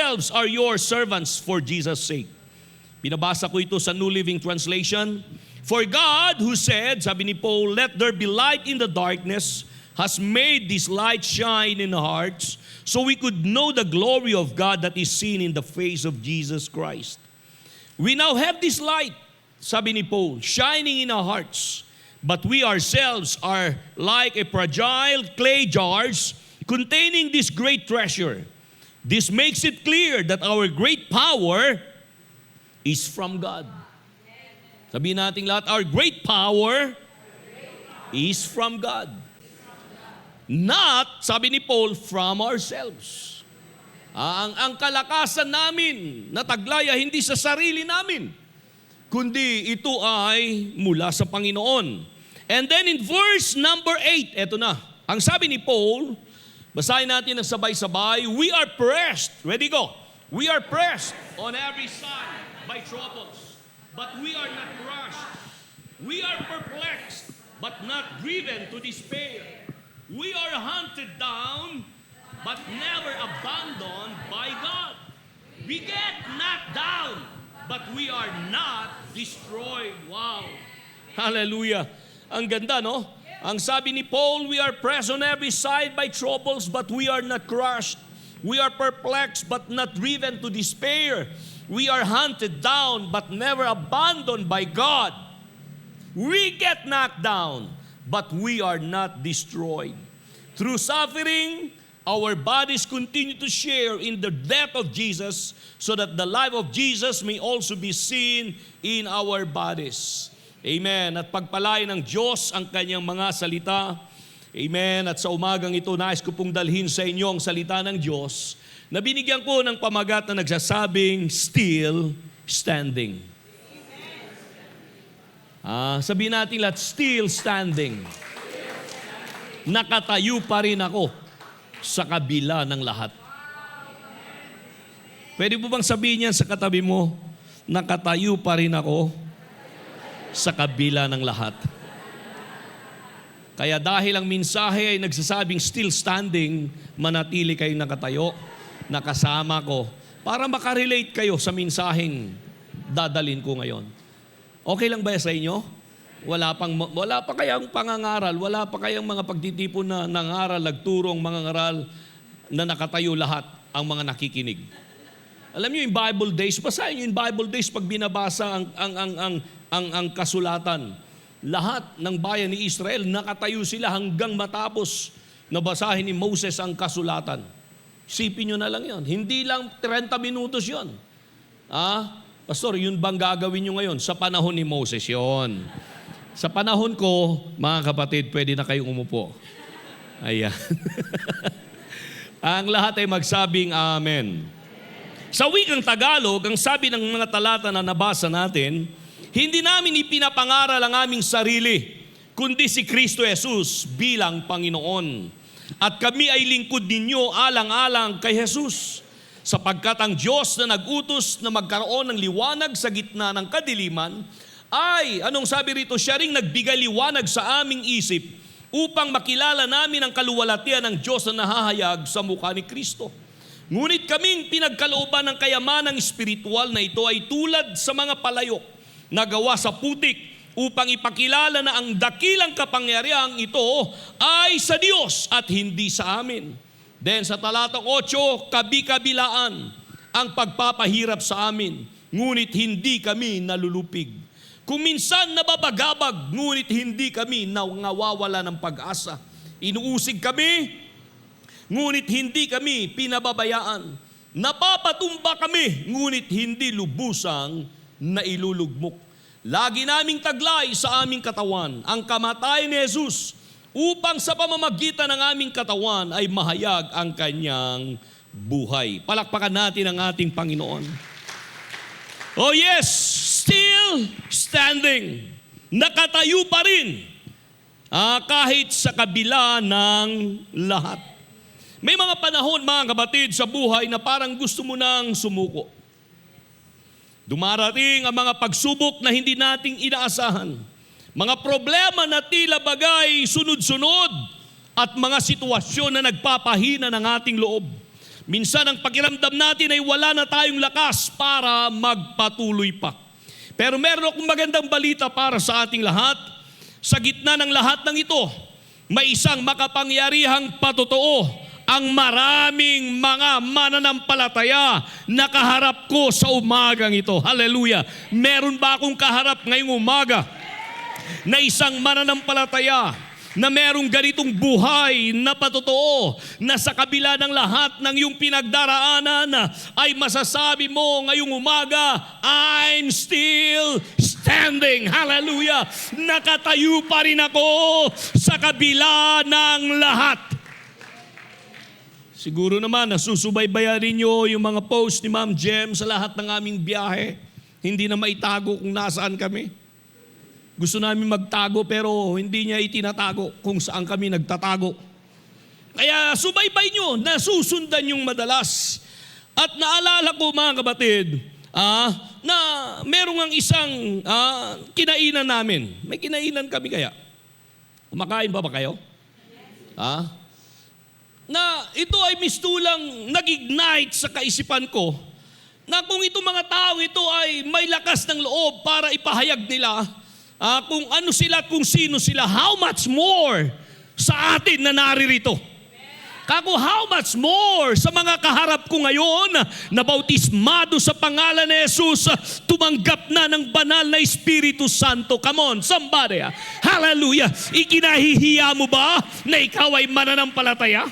ourselves are your servants for Jesus' sake. Pinabasa ko ito sa New Living Translation. For God who said, sabi ni Paul, let there be light in the darkness, has made this light shine in our hearts, so we could know the glory of God that is seen in the face of Jesus Christ. We now have this light, sabi ni Paul, shining in our hearts, but we ourselves are like a fragile clay jars containing this great treasure. This makes it clear that our great power is from God. Sabihin natin lahat, our great power is from God. Not, sabi ni Paul, from ourselves. Ang kalakasan namin na taglaya hindi sa sarili namin, kundi ito ay mula sa Panginoon. And then in verse number 8, eto na. Ang sabi ni Paul, basahin natin ng sabay-sabay, we are pressed, ready go, we are pressed on every side by troubles, but we are not crushed. We are perplexed, but not driven to despair. We are hunted down, but never abandoned by God. We get knocked down, but we are not destroyed. Wow! Hallelujah! Ang ganda, no? Ang sabi ni Paul, we are pressed on every side by troubles, but we are not crushed. We are perplexed, but not driven to despair. We are hunted down, but never abandoned by God. We get knocked down, but we are not destroyed. Through suffering, our bodies continue to share in the death of Jesus, so that the life of Jesus may also be seen in our bodies. Amen. At pagpalain ng Diyos ang kanyang mga salita. Amen. At sa umagang ito, nais ko pong dalhin sa inyo ang salita ng Diyos na binigyan ko ng pamagat na nagsasabing, still standing. Sabihin natin lahat, still standing. Nakatayo pa rin ako sa kabila ng lahat. Pwede mo bang sabihin yan sa katabi mo, nakatayo pa rin ako sa kabila ng lahat. Kaya dahil ang mensahe ay nagsasabing still standing, manatili kayong nakatayo, nakasama ko, para makarelate kayo sa mensaheng dadalin ko ngayon. Okay lang ba sa inyo? Wala pa kayang pangangaral, wala pa kayang mga pagtitipon na nangaral, nagturong mga ngaral na nakatayo lahat ang mga nakikinig. Alam niyo yung Bible days, basahin niyo yung Bible days pag binabasa ang kasulatan. Lahat ng bayan ni Israel, nakatayo sila hanggang matapos na basahin ni Moses ang kasulatan. Isipin nyo na lang yon. Hindi lang 30 minutos yon. Pastor, yun bang gagawin nyo ngayon? Sa panahon ni Moses yon. Sa panahon ko, mga kapatid, pwede na kayong umupo. Ayan. Ang lahat ay magsabing amen. Sa wikang Tagalog, ang sabi ng mga talata na nabasa natin, hindi namin ipinapangaral ang aming sarili, kundi si Kristo Jesus bilang Panginoon. At kami ay lingkod ninyo alang-alang kay Jesus, sapagkat ang Diyos na nag-utos na magkaroon ng liwanag sa gitna ng kadiliman, ay, anong sabi rito, siya ring nagbigay liwanag sa aming isip upang makilala namin ang kaluwalhatian ng Diyos na nahahayag sa mukha ni Kristo. Ngunit kaming pinagkalooban ng kayamanang espiritual na ito ay tulad sa mga palayok na gawa sa putik upang ipakilala na ang dakilang kapangyarihang ito ay sa Diyos at hindi sa amin. Then sa talatang 8, kabi-kabilaan ang pagpapahirap sa amin, ngunit hindi kami nalulupig. Kung minsan nababagabag, ngunit hindi kami nawawala ng pag-asa. Inuusig kami, ngunit hindi kami pinababayaan. Napapatumba kami, ngunit hindi lubusang nailulugmok. Lagi naming taglay sa aming katawan ang kamatayan ni Jesus, upang sa pamamagitan ng aming katawan ay mahayag ang kanyang buhay. Palakpakan natin ang ating Panginoon. Oh yes, still standing. Nakatayo pa rin kahit sa kabila ng lahat. May mga panahon, mga kapatid, sa buhay na parang gusto mo nang sumuko. Dumarating ang mga pagsubok na hindi nating inaasahan. Mga problema na tila bagay sunod-sunod at mga sitwasyon na nagpapahina ng ating loob. Minsan ang pakiramdam natin ay wala na tayong lakas para magpatuloy pa. Pero meron akong magandang balita para sa ating lahat. Sa gitna ng lahat ng ito, may isang makapangyarihang patotoo ang maraming mga mananampalataya na kaharap ko sa umagang ito. Hallelujah! Meron ba akong kaharap ngayong umaga na isang mananampalataya na merong ganitong buhay na patotoo na sa kabila ng lahat ng iyong pinagdaraanan ay masasabi mo ngayong umaga, I'm still standing. Hallelujah! Nakatayo pa rin ako sa kabila ng lahat. Siguro naman nasusubaybayan ninyo yung mga post ni Ma'am Jem sa lahat ng aming biyahe. Hindi na maitago kung nasaan kami. Gusto namin magtago pero hindi niya itinatago kung saan kami nagtatago. Kaya subaybay nyo, nasusundan yung madalas. At naalala ko mga kapatid, na merong ang isang kinainan namin. May kinainan kami kaya? Kumakain ba kayo? Na ito ay mistulang nag-ignite sa kaisipan ko na kung itong mga tao ito ay may lakas ng loob para ipahayag nila kung ano sila at kung sino sila, how much more sa atin na naririto. Kako, how much more sa mga kaharap ko ngayon na bautismado sa pangalan ni Jesus, tumanggap na ng banal na Espiritu Santo. Come on, somebody. Hallelujah. Ikinahihiya mo ba na ikaw ay mananampalataya?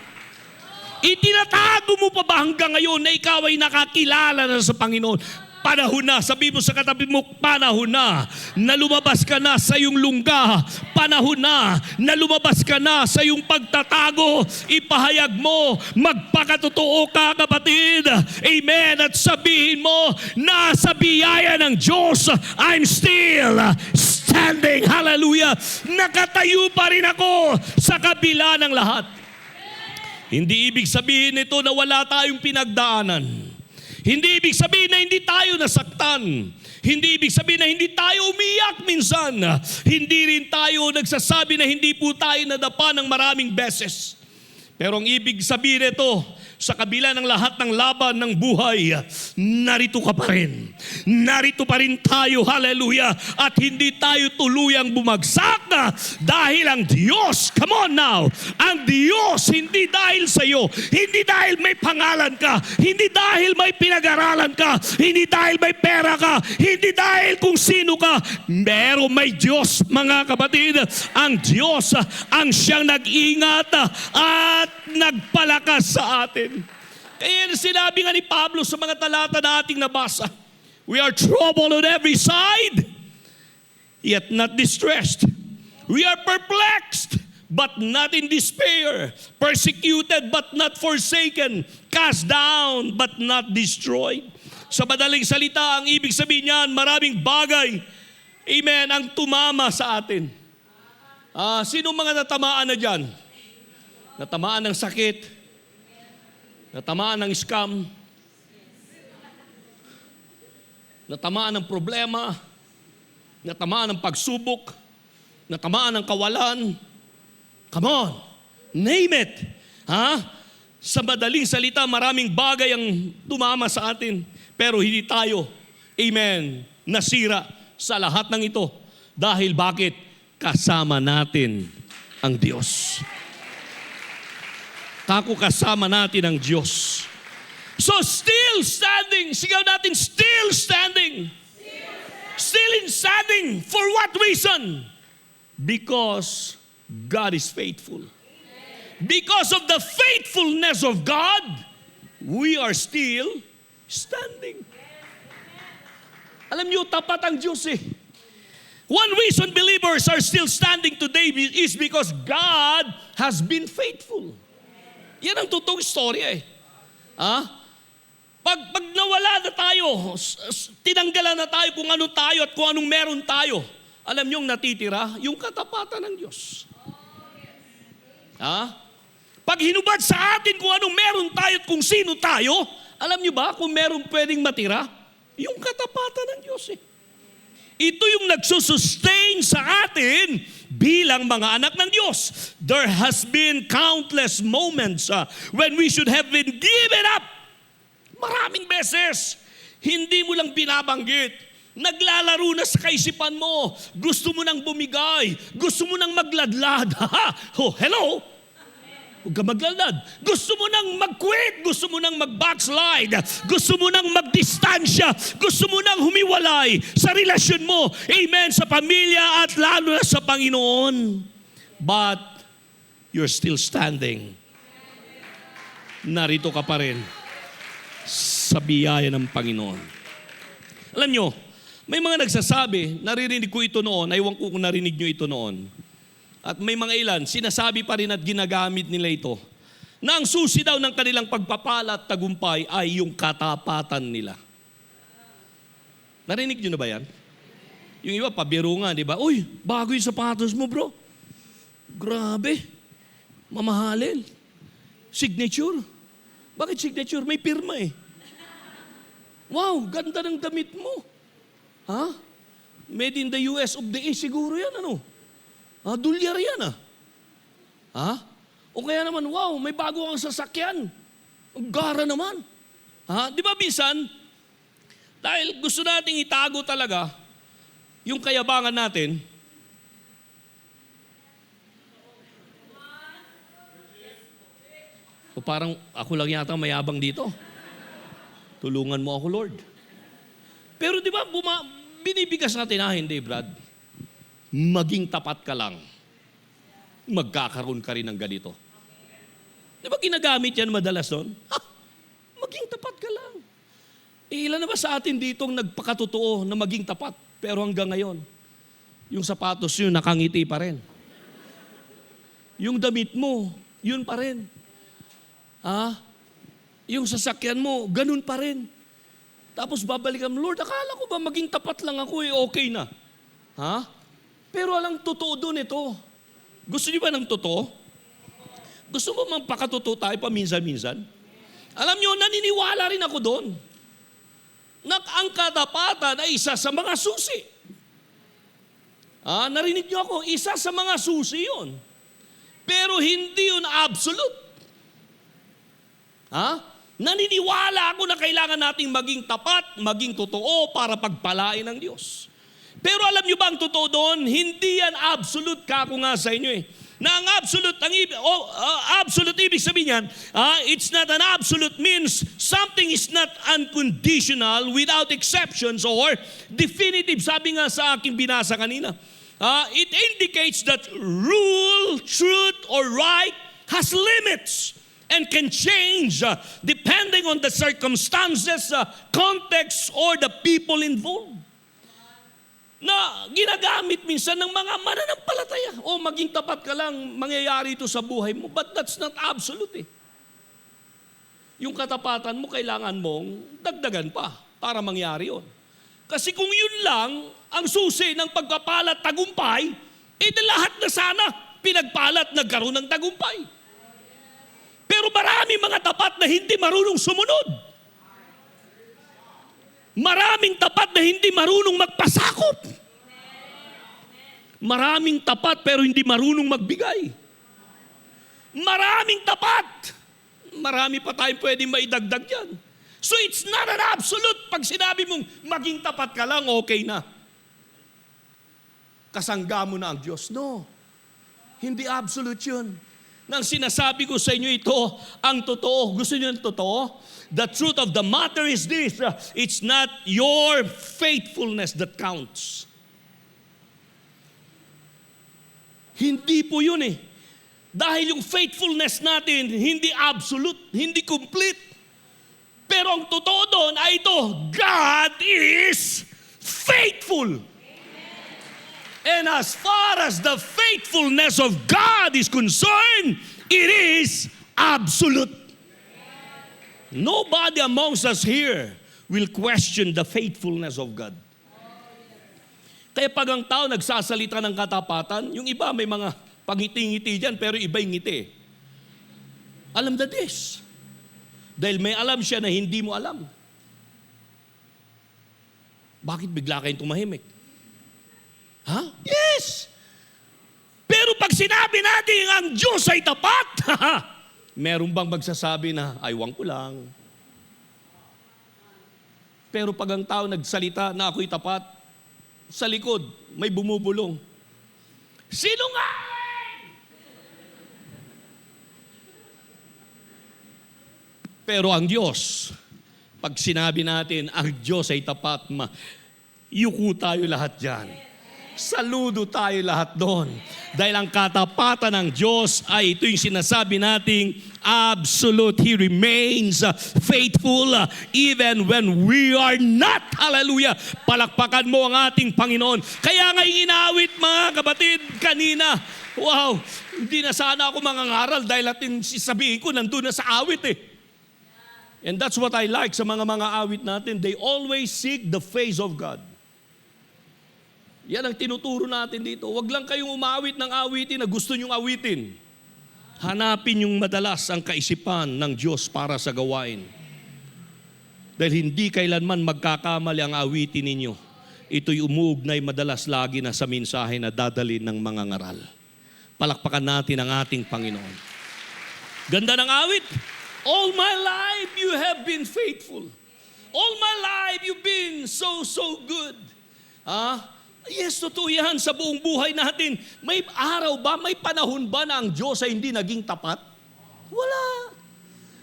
Itinatago mo pa ba hanggang ngayon na ikaw ay nakakilala na sa Panginoon? Panahon na, sabi mo sa katabi mo, panahon na lumabas ka na sa iyong lungga. Panahon na lumabas ka na sa iyong pagtatago. Ipahayag mo, magpakatotoo ka kapatid. Amen. At sabihin mo, nasa biyaya ng Diyos, I'm still standing. Hallelujah. Nakatayo pa rin ako sa kabila ng lahat. Hindi ibig sabihin ito na wala tayong pinagdaanan. Hindi ibig sabihin na hindi tayo nasaktan. Hindi ibig sabihin na hindi tayo umiyak minsan. Hindi rin tayo nagsasabi na hindi po tayo nadapa ng maraming beses. Pero ang ibig sabihin ito, sa kabila ng lahat ng laban ng buhay, narito ka pa rin. Narito pa rin tayo, hallelujah. At hindi tayo tuluyang bumagsak dahil ang Diyos, come on now, ang Diyos hindi dahil sa iyo, hindi dahil may pangalan ka, hindi dahil may pinag-aralan ka, hindi dahil may pera ka, hindi dahil kung sino ka, pero may Diyos mga kapatid. Ang Diyos ang siyang nag-ingat at nagpalakas sa atin. Kaya sinabi nga ni Pablo sa mga talata na ating nabasa, we are troubled on every side, yet not distressed. We are perplexed, but not in despair. Persecuted, but not forsaken. Cast down, but not destroyed. Sa madaling salita, ang ibig sabihin niyan, maraming bagay, amen, ang tumama sa atin. Sino mga natamaan na dyan? Natamaan ng sakit, natamaan ng scam, natamaan ng problema, natamaan ng pagsubok, natamaan ng kawalan. Come on, name it. Sa madaling salita, maraming bagay ang tumama sa atin, pero hindi tayo, amen, nasira sa lahat ng ito. Dahil bakit? Kasama natin ang Diyos. Kako, kasama natin ang Diyos. So still standing. Sigaw natin, still standing. Still standing. For what reason? Because God is faithful. Because of the faithfulness of God, we are still standing. Alam niyo, tapat ang Diyos eh. One reason believers are still standing today is because God has been faithful. Yan ang totoong storya eh. Pag nawala na tayo, tinanggalan na tayo kung ano tayo at kung anong meron tayo, alam niyo yung natitira, yung katapatan ng Diyos. Pag hinubad sa atin kung anong meron tayo at kung sino tayo, alam niyo ba kung meron pwedeng matira? Yung katapatan ng Diyos eh. Ito yung nagsusustain sa atin bilang mga anak ng Diyos. There has been countless moments when we should have been given up Maraming beses. Hindi mo lang binabanggit. Naglalaro na sa kaisipan mo. Gusto mo nang bumigay. Gusto mo nang magladlad. Oh, hello? Huwag ka magladlad. Gusto mo nang mag-quit. Gusto mo nang mag-backslide. Gusto mo nang magdistansya. Gusto mo nang humiwalay sa relasyon mo. Amen. Sa pamilya at lalo na sa Panginoon. But you're still standing. Narito ka pa rin sa biyaya ng Panginoon. Alam nyo, may mga nagsasabi, naririnig ko ito noon, aywan ko kung narinig nyo ito noon. At may mga ilan, sinasabi pa rin at ginagamit nila ito, na ang susi daw ng kanilang pagpapala at tagumpay ay yung katapatan nila. Narinig nyo na ba yan? Yung iba, pabiro nga, di ba? Uy, bago yung sapatos mo, bro. Grabe. Mamahalin. Signature. Bakit signature? May pirma eh. Wow, ganda ng damit mo. Ha? Made in the US of the East siguro yan, ano? Dolyar yan, Ha? O kaya naman, wow, may bago kang sasakyan. Ang gara naman. Di ba minsan, dahil gusto nating itago talaga yung kayabangan natin, o parang ako lang yata mayabang dito. Tulungan mo ako, Lord. Pero di ba, binibigas natin, hindi, Brad. Maging tapat ka lang. Magkakaroon ka rin ng ganito. Di ba ginagamit yan madalas doon? Maging tapat ka lang. Ilan na ba sa atin ditong nagpakatotoo na maging tapat? Pero hanggang ngayon, yung sapatos yun, nakangiti pa rin. Yung damit mo, yun pa rin. Yung sasakyan mo, ganun pa rin. Tapos babalikan mo, Lord, akala ko ba maging tapat lang ako okay na. Pero alang totoo doon ito. Gusto niyo ba ng totoo? Gusto mo magpakatotoo tayo paminsan-minsan? Alam niyo, naniniwala rin ako doon. Na ang katapatan ay isa sa mga susi. Narinig niyo ako, isa sa mga susi yun. Pero hindi yun absolute. Naniniwala ako na kailangan nating maging tapat, maging totoo para pagpalain ng Diyos. Pero alam niyo ba ang totoo doon? Hindi yan absolute, kako nga sa inyo Na ang absolute, absolute ibig sabihin yan, it's not an absolute means something is not unconditional without exceptions or definitive. Sabi nga sa aking binasa kanina, it indicates that rule, truth, or right has limits and can change depending on the circumstances, context, or the people involved. Na ginagamit minsan ng mga mananampalataya. Maging tapat ka lang, mangyayari ito sa buhay mo. But that's not absolute Yung katapatan mo, kailangan mong dagdagan pa para mangyari yun. Kasi kung yun lang ang susi ng pagpapalat tagumpay, lahat na sana pinagpalat nagkaroon ng tagumpay. Pero marami mga tapat na hindi marunong sumunod. Maraming tapat na hindi marunong magpasakop. Maraming tapat pero hindi marunong magbigay. Maraming tapat. Marami pa tayong pwedeng maidagdag yan. So it's not an absolute. Pag sinabi mong maging tapat ka lang, okay na. Kasangga mo na ang Diyos. No. Hindi absolute yun. Nang sinasabi ko sa inyo ito, ang totoo. Gusto niyo ng totoo? The truth of the matter is this, it's not your faithfulness that counts. Hindi po yun Dahil yung faithfulness natin, hindi absolute, hindi complete. Pero ang totoo doon ay ito, God is faithful. And as far as the faithfulness of God is concerned, it is absolute. Nobody amongst us here will question the faithfulness of God. Kaya pag ang tao nagsasalita ng katapatan, yung iba may mga pangiti-ngiti dyan, pero iba yung ngiti. Alam na this. Dahil may alam siya na hindi mo alam. Bakit bigla kayong tumahimik? Yes! Pero pag sinabi natin ang Diyos ay tapat, meron bang magsasabi na, aywan ko lang. Pero pag ang tao nagsalita na ako'y tapat, sa likod may bumubulong. Sinungaling! Pero ang Diyos, pag sinabi natin, ang Diyos ay tapat, yuko tayo lahat dyan. Saludo tayo lahat doon. Dahil ang katapatan ng Diyos ay ito yung sinasabi nating absolute. He remains faithful even when we are not. Hallelujah. Palakpakan mo ang ating Panginoon. Kaya nga inaawit mga kapatid kanina. Wow, hindi na sana ako mangangaral dahil atin sabihin ko nandun na sa awit eh. And that's what I like sa mga awit natin. They always seek the face of God. Yan ang tinuturo natin dito. Huwag lang kayong umawit ng awitin na gusto nyong awitin. Hanapin yung madalas ang kaisipan ng Diyos para sa gawain. Dahil hindi kailanman magkakamali ang awitin ninyo. Ito'y umuugnay madalas lagi na sa mensahe na dadalhin ng mga ngaral. Palakpakan natin ang ating Panginoon. Ganda ng awit. All my life you have been faithful. All my life you've been so good. Yes, totoo yan sa buong buhay natin. May araw ba, may panahon ba na ang Diyos ay hindi naging tapat? Wala.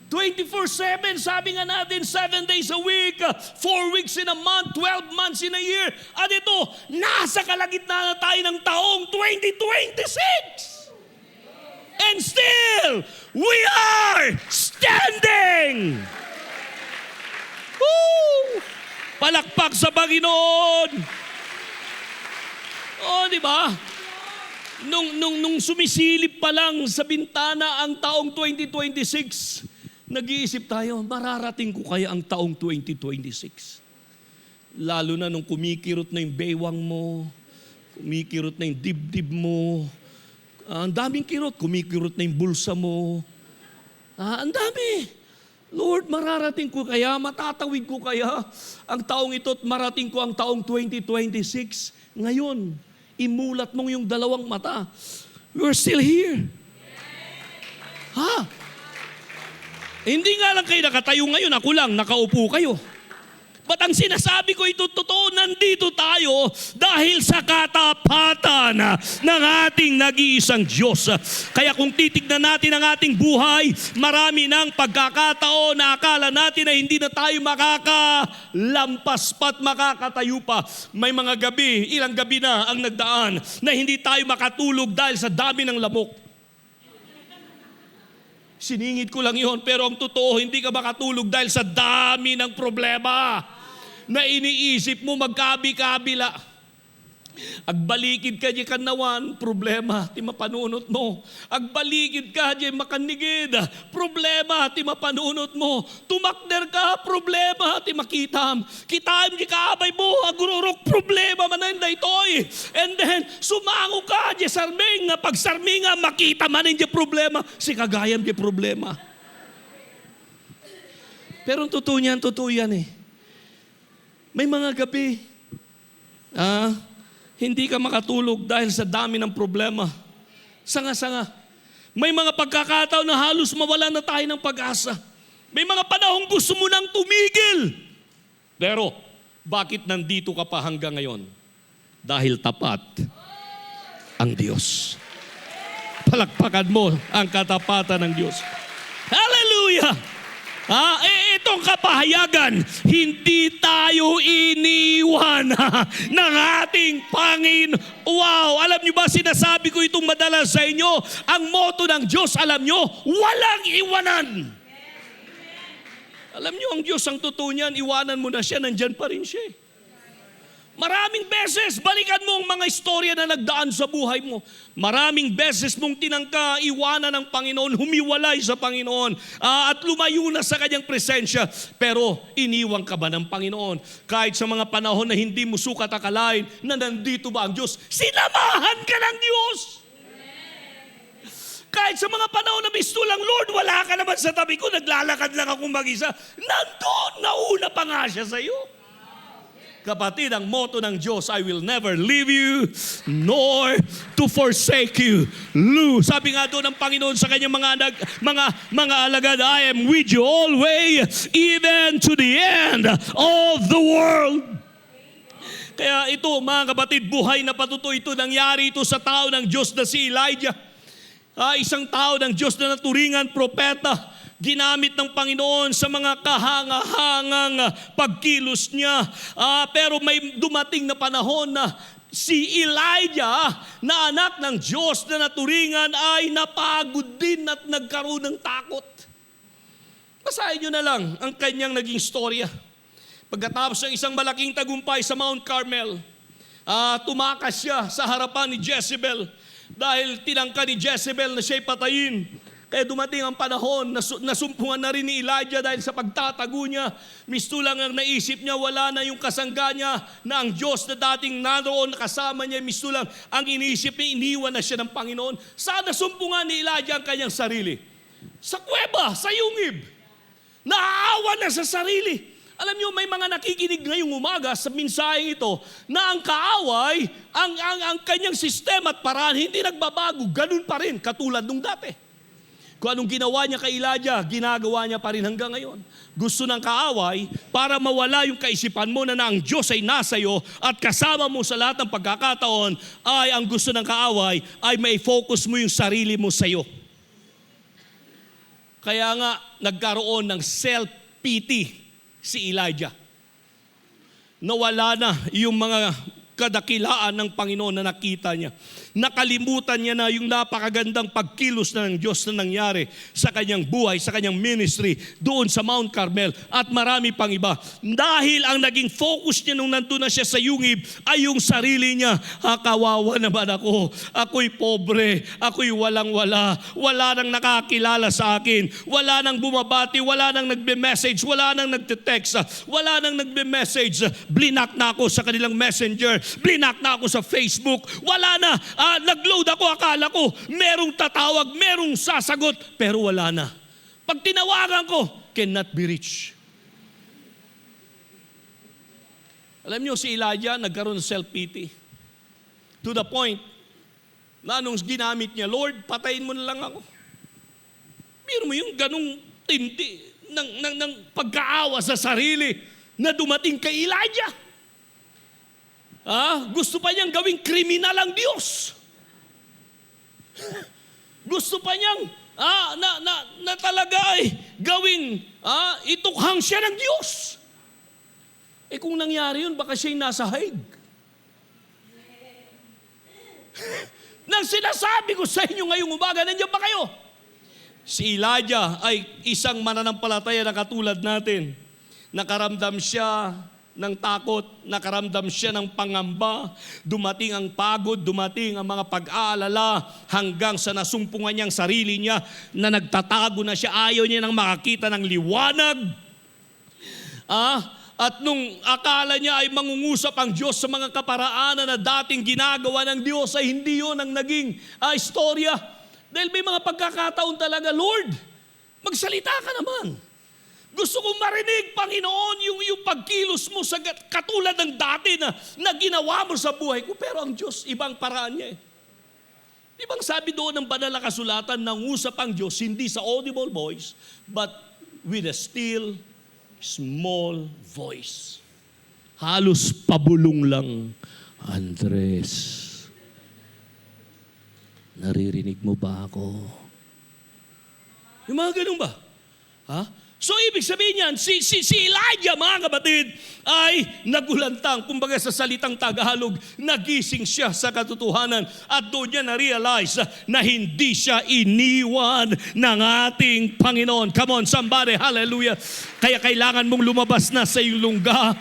24/7, sabi nga natin, 7 days a week, 4 weeks in a month, 12 months in a year. At ito, nasa kalagitnaan na tayo ng taong 2026. And still, we are standing. Woo! Palakpak sa Panginoon. Oh, di ba? Nung sumisilip pa lang sa bintana ang taong 2026, nag-iisip tayo, mararating ko kaya ang taong 2026? Lalo na nung kumikirot na yung baywang mo, kumikirot na yung dibdib mo, ang daming kirot, kumikirot na yung bulsa mo, ang dami. Lord, mararating ko kaya, matatawid ko kaya ang taong ito at marating ko ang taong 2026? Ngayon, imulat mong yung dalawang mata. We're still here. Hindi nga lang kayo nakatayo ngayon, ako lang, nakaupo kayo. But ang sinasabi ko ito totoo, nandito tayo dahil sa katapatan ng ating nag-iisang Diyos. Kaya kung titignan natin ang ating buhay, marami ng pagkakataon na akala natin na hindi na tayo makakalampas pa't makakatayo pa. May mga gabi, ilang gabi na ang nagdaan na hindi tayo makatulog dahil sa dami ng lamok. Siningit ko lang yon, pero ang totoo, hindi ka makatulog dahil sa dami ng problema na iniisip mo magkabi-kabila. Agbalikid ka di kanawan, problema, ti mapanunot mo. Agbalikid ka di makanigid, problema, ti mapanunot mo. Tumakder ka, problema, ti makitam. Kitam di kaabay mo, agururok, problema mananda itoy. And then, sumango ka di sarming, pag sarminga, makita manin di problema. Si kagayam di problema. Pero totoo yan eh. May mga gabi, hindi ka makatulog dahil sa dami ng problema. Sanga-sanga. May mga pagkakataon na halos mawala na tayo ng pag-asa. May mga panahong gusto mo nang tumigil. Pero, bakit nandito ka pa hanggang ngayon? Dahil tapat ang Diyos. Palakpakan mo ang katapatan ng Diyos. Hallelujah! Itong kapahayagan, hindi tayo iniwan ng ating Panginoon. Wow! Alam niyo ba, sinasabi ko itong madalas sa inyo, ang motto ng Diyos, alam niyo, walang iwanan. Alam niyo, ang Diyos, ang totoo niyan, iwanan mo na siya, nandyan pa rin siya. Maraming beses, balikan mo ang mga istorya na nagdaan sa buhay mo. Maraming beses mong tinangka, iwanan ng Panginoon, humiwalay sa Panginoon, at lumayo na sa kanyang presensya. Pero iniwan ka ba ng Panginoon? Kahit sa mga panahon na hindi mo sukat akalain na nandito ba ang Diyos, sinamahan ka ng Diyos. Kahit sa mga panahon na bisto lang, Lord, wala ka naman sa tabi ko, naglalakad lang akong mag-isa. Nandun, nauna pa nga siya sa iyo. Kapatid, ang motto ng Diyos, I will never leave you nor to forsake you. Sabi nga doon ng Panginoon sa kanyang mga alagad, I am with you always, even to the end of the world. Kaya ito, mga kapatid, buhay na patutuo ito. Nangyari ito sa tao ng Diyos na si Elijah. Isang tao ng Diyos na naturingan propeta. Ginamit ng Panginoon sa mga kahangahangang pagkilos niya. Pero may dumating na panahon na si Elijah na anak ng Diyos na naturingan ay napagod din at nagkaroon ng takot. Basahin nyo na lang ang kanyang naging storya. Pagkatapos ng isang malaking tagumpay sa Mount Carmel, tumakas siya sa harapan ni Jezebel dahil tinangka ni Jezebel na siya'y patayin. Kaya dumating ang panahon, nasumpungan na rin ni Elijah dahil sa pagtatago niya. Mistulang ang naisip niya, wala na yung kasangga niya na ang Diyos na dating naroon kasama niya. Mistulang ang iniisip niya, iniwan na siya ng Panginoon. Saan nasumpungan ni Elijah ang kanyang sarili? Sa kuweba, sa yungib. Naaawa na sa sarili. Alam niyo, may mga nakikinig ngayong umaga sa mensaheng ito na ang kaaway, ang kanyang sistema at paraan hindi nagbabago. Ganun pa rin, katulad nung dati. Kung anong ginawa niya kay Elijah, ginagawa niya pa rin hanggang ngayon. Gusto ng kaaway para mawala yung kaisipan mo na ang Diyos ay nasa iyo at kasama mo sa lahat ng pagkakataon, ay ang gusto ng kaaway ay may focus mo yung sarili mo sa iyo. Kaya nga nagkaroon ng self-pity si Elijah. Nawala na yung mga kadakilaan ng Panginoon na nakita niya. Nakalimutan niya na yung napakagandang pagkilos na ng Diyos na nangyari sa kanyang buhay, sa kanyang ministry doon sa Mount Carmel at marami pang iba. Dahil ang naging focus niya nung nandun na siya sa yungib ay yung sarili niya. Kawawa naman ako. Ako'y pobre. Ako'y walang-wala. Wala nang nakakilala sa akin. Wala nang bumabati. Wala nang nagbe-message. Wala nang nagte-text. Wala nang nagbe-message. Blinak na ako sa kanilang messenger. Blinak na ako sa Facebook. Wala na. Nag-load ako, akala ko merong tatawag, merong sasagot, pero wala na. Pag tinawagan ko, cannot be reached. Alam niyo, si Elijah nagkaroon ng self-pity. To the point na anong ginamit niya, Lord, patayin mo na lang ako. Biro mo yung ganong tinti ng pagkaawa sa sarili na dumating kay Elijah. Gusto pa niyang gawing kriminal ang Diyos. Gusto pa niyang na talaga ay gawing itukhang siya ng Diyos. Kung nangyari yun, baka siya'y nasa haig. Nang sinasabi ko sa inyo ngayong umaga, nandiyan ba kayo? Si Elijah ay isang mananampalataya na katulad natin. Nakaramdam siya ng takot, nakaramdam siya ng pangamba, dumating ang pagod, dumating ang mga pag-aalala, hanggang sa nasumpungan niyang sarili niya na nagtatago na siya, ayaw niya nang makakita ng liwanag. At nung akala niya ay mangungusap ang Diyos sa mga kaparaanan na dating ginagawa ng Diyos, ay hindi yun ang naging istorya. Dahil may mga pagkakataon talaga, Lord, magsalita ka naman. Gusto kong marinig, Panginoon, yung pagkilos mo sa katulad ng dati na ginawa mo sa buhay ko. Pero ang Diyos, ibang paraan niya. Di bang sabi doon ng banal na kasulatan, nangusap ang Diyos, hindi sa audible voice, but with a still, small voice. Halos pabulong lang, Andres, naririnig mo ba ako? Yung mga ganun ba? So ibig sabihin yan, si Elijah, mga kapatid, ay nagulantang. Kumbaga sa salitang Tagalog, nagising siya sa katotohanan at doon niya na-realize na hindi siya iniwan ng ating Panginoon. Come on, somebody, hallelujah. Kaya kailangan mong lumabas na sa iyong lungga.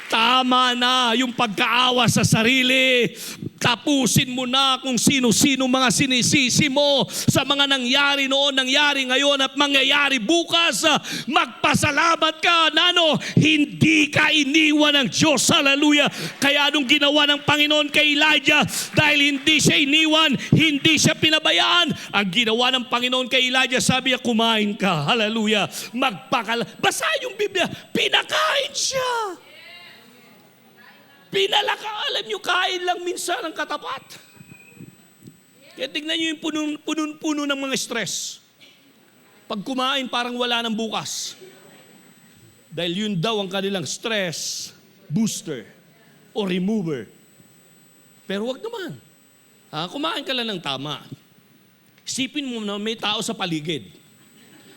Tama na yung pagkaawa sa sarili. Tapusin mo na kung sino-sino mga sinisisi mo sa mga nangyari noon, nangyari ngayon at mangyayari bukas. Magpasalamat ka na hindi ka iniwan ng Diyos. Hallelujah. Kaya anong ginawa ng Panginoon kay Elijah? Dahil hindi siya iniwan, hindi siya pinabayaan. Ang ginawa ng Panginoon kay Elijah, sabi niya, kumain ka. Hallelujah. Basa yung Biblia, pinakain siya. Alam nyo, kain lang minsan ang katapat. Kaya tignan nyo yung punong-puno ng mga stress. Pag kumain, parang wala ng bukas. Dahil yun daw ang kanilang stress booster o remover. Pero wag naman. Kumain ka lang ng tama. Isipin mo na may tao sa paligid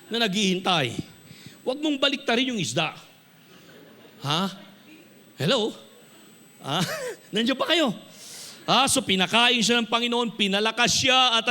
na naghihintay. Wag mong baliktarin yung isda. Hello? Nandiyan pa kayo? So pinakain siya ng Panginoon, pinalakas siya at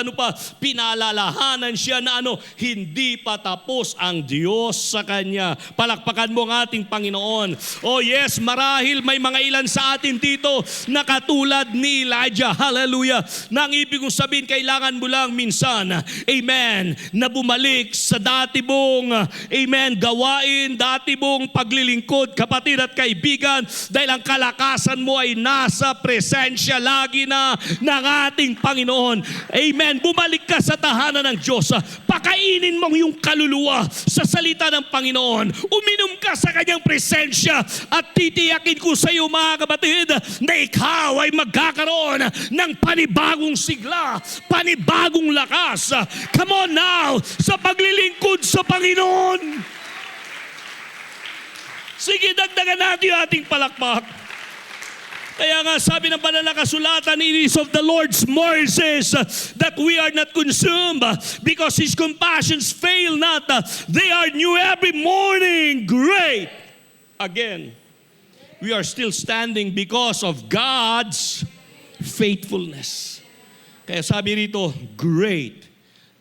pinaalalahanan siya na hindi pa tapos ang Diyos sa kanya. Palakpakan mo ang ating Panginoon. Oh yes, marahil may mga ilan sa atin dito na katulad ni Elijah. Hallelujah. Na ang ibig kong sabihin, kailangan mo lang minsan, amen, na bumalik sa dati mong, amen, gawain, dati mong paglilingkod, kapatid at kaibigan, dahil ang kalakasan mo ay nasa presensya lagi na ng ating Panginoon. Amen. Bumalik ka sa tahanan ng Diyos. Pakainin mo yung kaluluwa sa salita ng Panginoon. Uminom ka sa kanyang presensya at titiyakin ko sa iyo, mga kapatid, na ikaw ay magkakaroon ng panibagong sigla, panibagong lakas. Come on now, sa paglilingkod sa Panginoon. Sige, dagdagan natin yung ating palakpak. Kaya nga sabi ng banal na kasulatan, it is of the Lord's mercies that we are not consumed, because His compassions fail not. They are new every morning. Great. Again, we are still standing because of God's faithfulness. Kaya sabi rito, great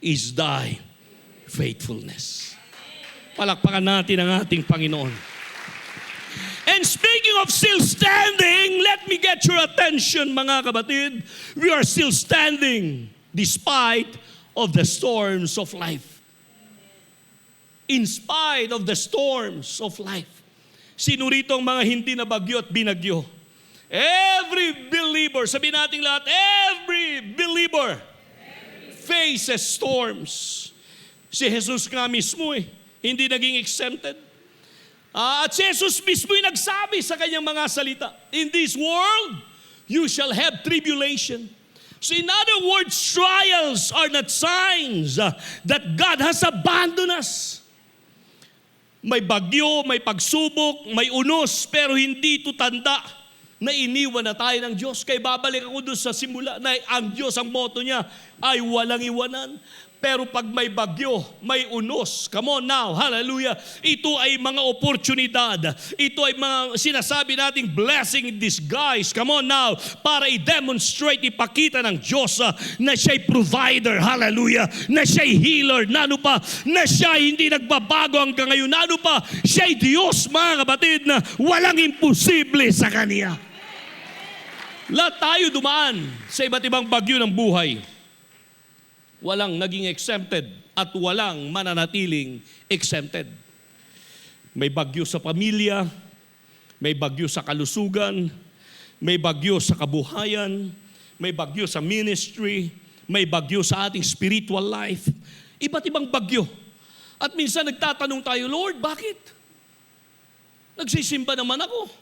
is thy faithfulness. Palakpakan natin ang ating Panginoon. And speaking of still standing, let me get your attention, mga kapatid. We are still standing despite of the storms of life. In spite of the storms of life. Sino rito ang mga hindi na bagyo at binagyo? Every believer, sabihin natin lahat, every believer faces storms. Si Jesus nga mismo hindi naging exempted. At si Jesus mismo yung nagsabi sa kanyang mga salita, in this world, you shall have tribulation. So in other words, trials are not signs that God has abandoned us. May bagyo, may pagsubok, may unos, pero hindi ito tanda na iniwan na tayo ng Diyos. Kaya babalik ako doon sa simula na ang Diyos, ang motto niya ay walang iwanan. Pero pag may bagyo, may unos, come on now, hallelujah, ito ay mga oportunidad, ito ay mga sinasabi nating blessing in disguise, come on now, para i-demonstrate, ipakita ng Diyos na siya'y provider, hallelujah, na siya'y healer, na siya hindi nagbabago hanggang ngayon, siya'y Diyos, mga kapatid, na walang imposible sa Kanya. Lahat tayo dumaan sa iba't ibang bagyo ng buhay. Walang naging exempted at walang mananatiling exempted. May bagyo sa pamilya, may bagyo sa kalusugan, may bagyo sa kabuhayan, may bagyo sa ministry, may bagyo sa ating spiritual life. Iba't ibang bagyo. At minsan nagtatanong tayo, Lord, bakit? Nagsisimba naman ako.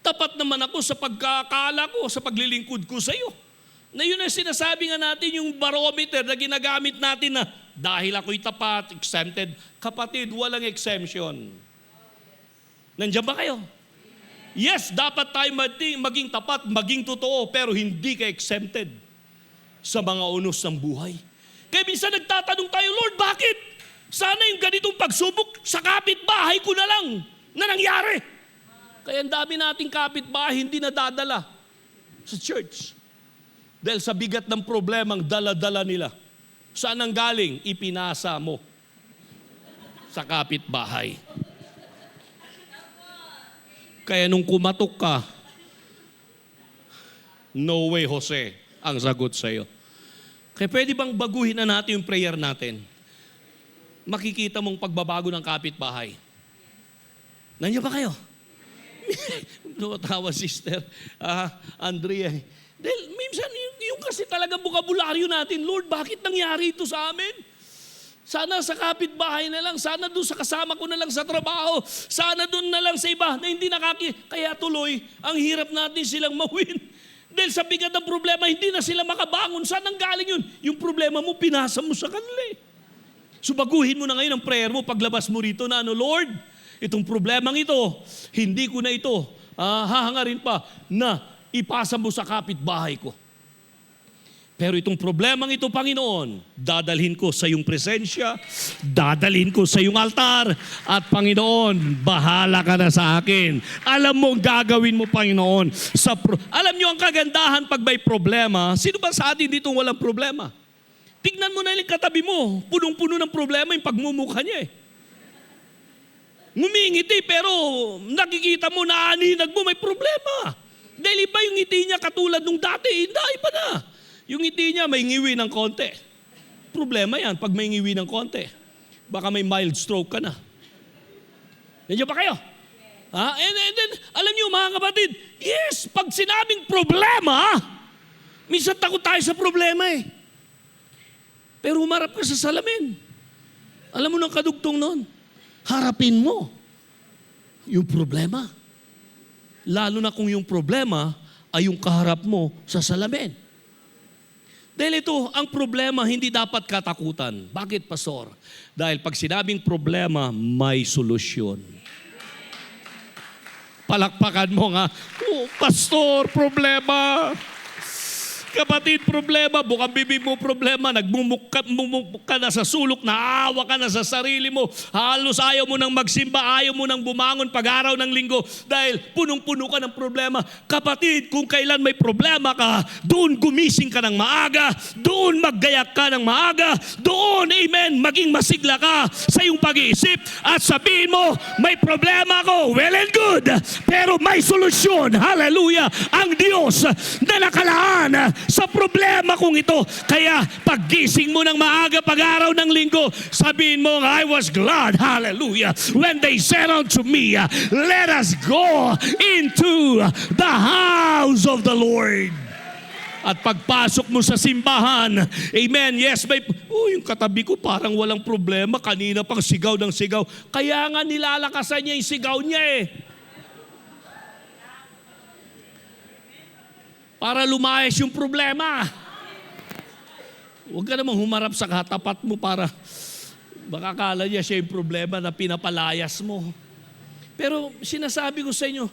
Tapat naman ako sa pagkakala ko, sa paglilingkod ko sa iyo. Na yun ang sinasabi nga natin, yung barometer na ginagamit natin na dahil ako'y tapat, exempted. Kapatid, walang exemption. Nandiyan ba kayo? Yes, dapat tayo maging tapat, maging totoo, pero hindi ka exempted sa mga unos ng buhay. Kaya minsan nagtatanong tayo, Lord, bakit? Sana yung ganitong pagsubok sa kapitbahay ko na lang na nangyari. Kaya ang dami nating kapitbahay hindi nadadala sa church. Dahil sa bigat ng problemang dala-dala nila. Saan ang galing? Ipinasa mo sa kapitbahay. Kaya nung kumatok ka, no way, Jose, ang sagot sa iyo. Kaya pwede bang baguhin na natin yung prayer natin? Makikita mong pagbabago ng kapitbahay. Nandiyan ba kayo? Tawa, Sister Andrea. Dahil minsan, yung kasi talaga bukabularyo natin, Lord, bakit nangyari ito sa amin? Sana sa kapitbahay na lang, sana doon sa kasama ko na lang sa trabaho, sana doon na lang sa iba na hindi Kaya tuloy, ang hirap natin silang mawin. Dahil sa bigat ng problema, hindi na sila makabangon. Saan ang galing yun? Yung problema mo, pinasa mo sa kanila eh. So baguhin mo na ngayon ang prayer mo, paglabas mo rito na Lord, itong problemang ito, hindi ko na ito hahangarin pa na ipasa mo sa kapitbahay ko. Pero itong problemang ito, Panginoon, dadalhin ko sa iyong presensya, dadalhin ko sa iyong altar, at Panginoon, bahala ka na sa akin. Alam mo ang gagawin mo, Panginoon. Alam niyo ang kagandahan pag may problema, sino ba sa atin dito walang problema? Tignan mo na yung katabi mo, punong-puno ng problema yung pagmumukha niya eh. Ngumingiti pero nakikita mo, naaninag mo, may problema. Dahil iba yung ngiti niya katulad nung dati, iba na. Yung ngiti niya may ngiwi ng konti. Problema yan pag may ngiwi ng konti. Baka may mild stroke ka na. Nandiyan ba kayo? And then, alam niyo mga kapatid, yes, pag sinabing problema, minsan takot tayo sa problema eh. Pero humarap ka sa salamin. Alam mo nang kadugtong nun, harapin mo yung problema. Lalo na kung yung problema ay yung kaharap mo sa salamin. Dahil ito, ang problema hindi dapat katakutan. Bakit, Pastor? Dahil pag sinabing problema, may solusyon. Palakpakan mo nga, Pastor, problema. Kapatid, problema, bukang bibig mo problema, nagmumuk ka na sa sulok, naawa ka na sa sarili mo, halos ayaw mo nang magsimba, ayaw mo nang bumangon pag-araw ng linggo dahil punong-puno ka ng problema. Kapatid, kung kailan may problema ka, doon gumising ka ng maaga, doon maggayak ka ng maaga, doon, amen, maging masigla ka sa iyong pag-iisip at sabihin mo, may problema ako, well and good, pero may solusyon, hallelujah, ang Diyos na nakalaan sa problema kong ito. Kaya paggising mo ng maaga pag-araw ng linggo, sabihin mo, I was glad, hallelujah, when they said unto me, let us go into the house of the Lord. At pagpasok mo sa simbahan, amen, yes, yung katabi ko parang walang problema, kanina pang sigaw ng sigaw. Kaya nga nilalakasan niya yung sigaw niya eh. Para lumayas yung problema. Huwag ka namang humarap sa katapat mo para baka akala niya siya yung problema na pinapalayas mo. Pero sinasabi ko sa inyo,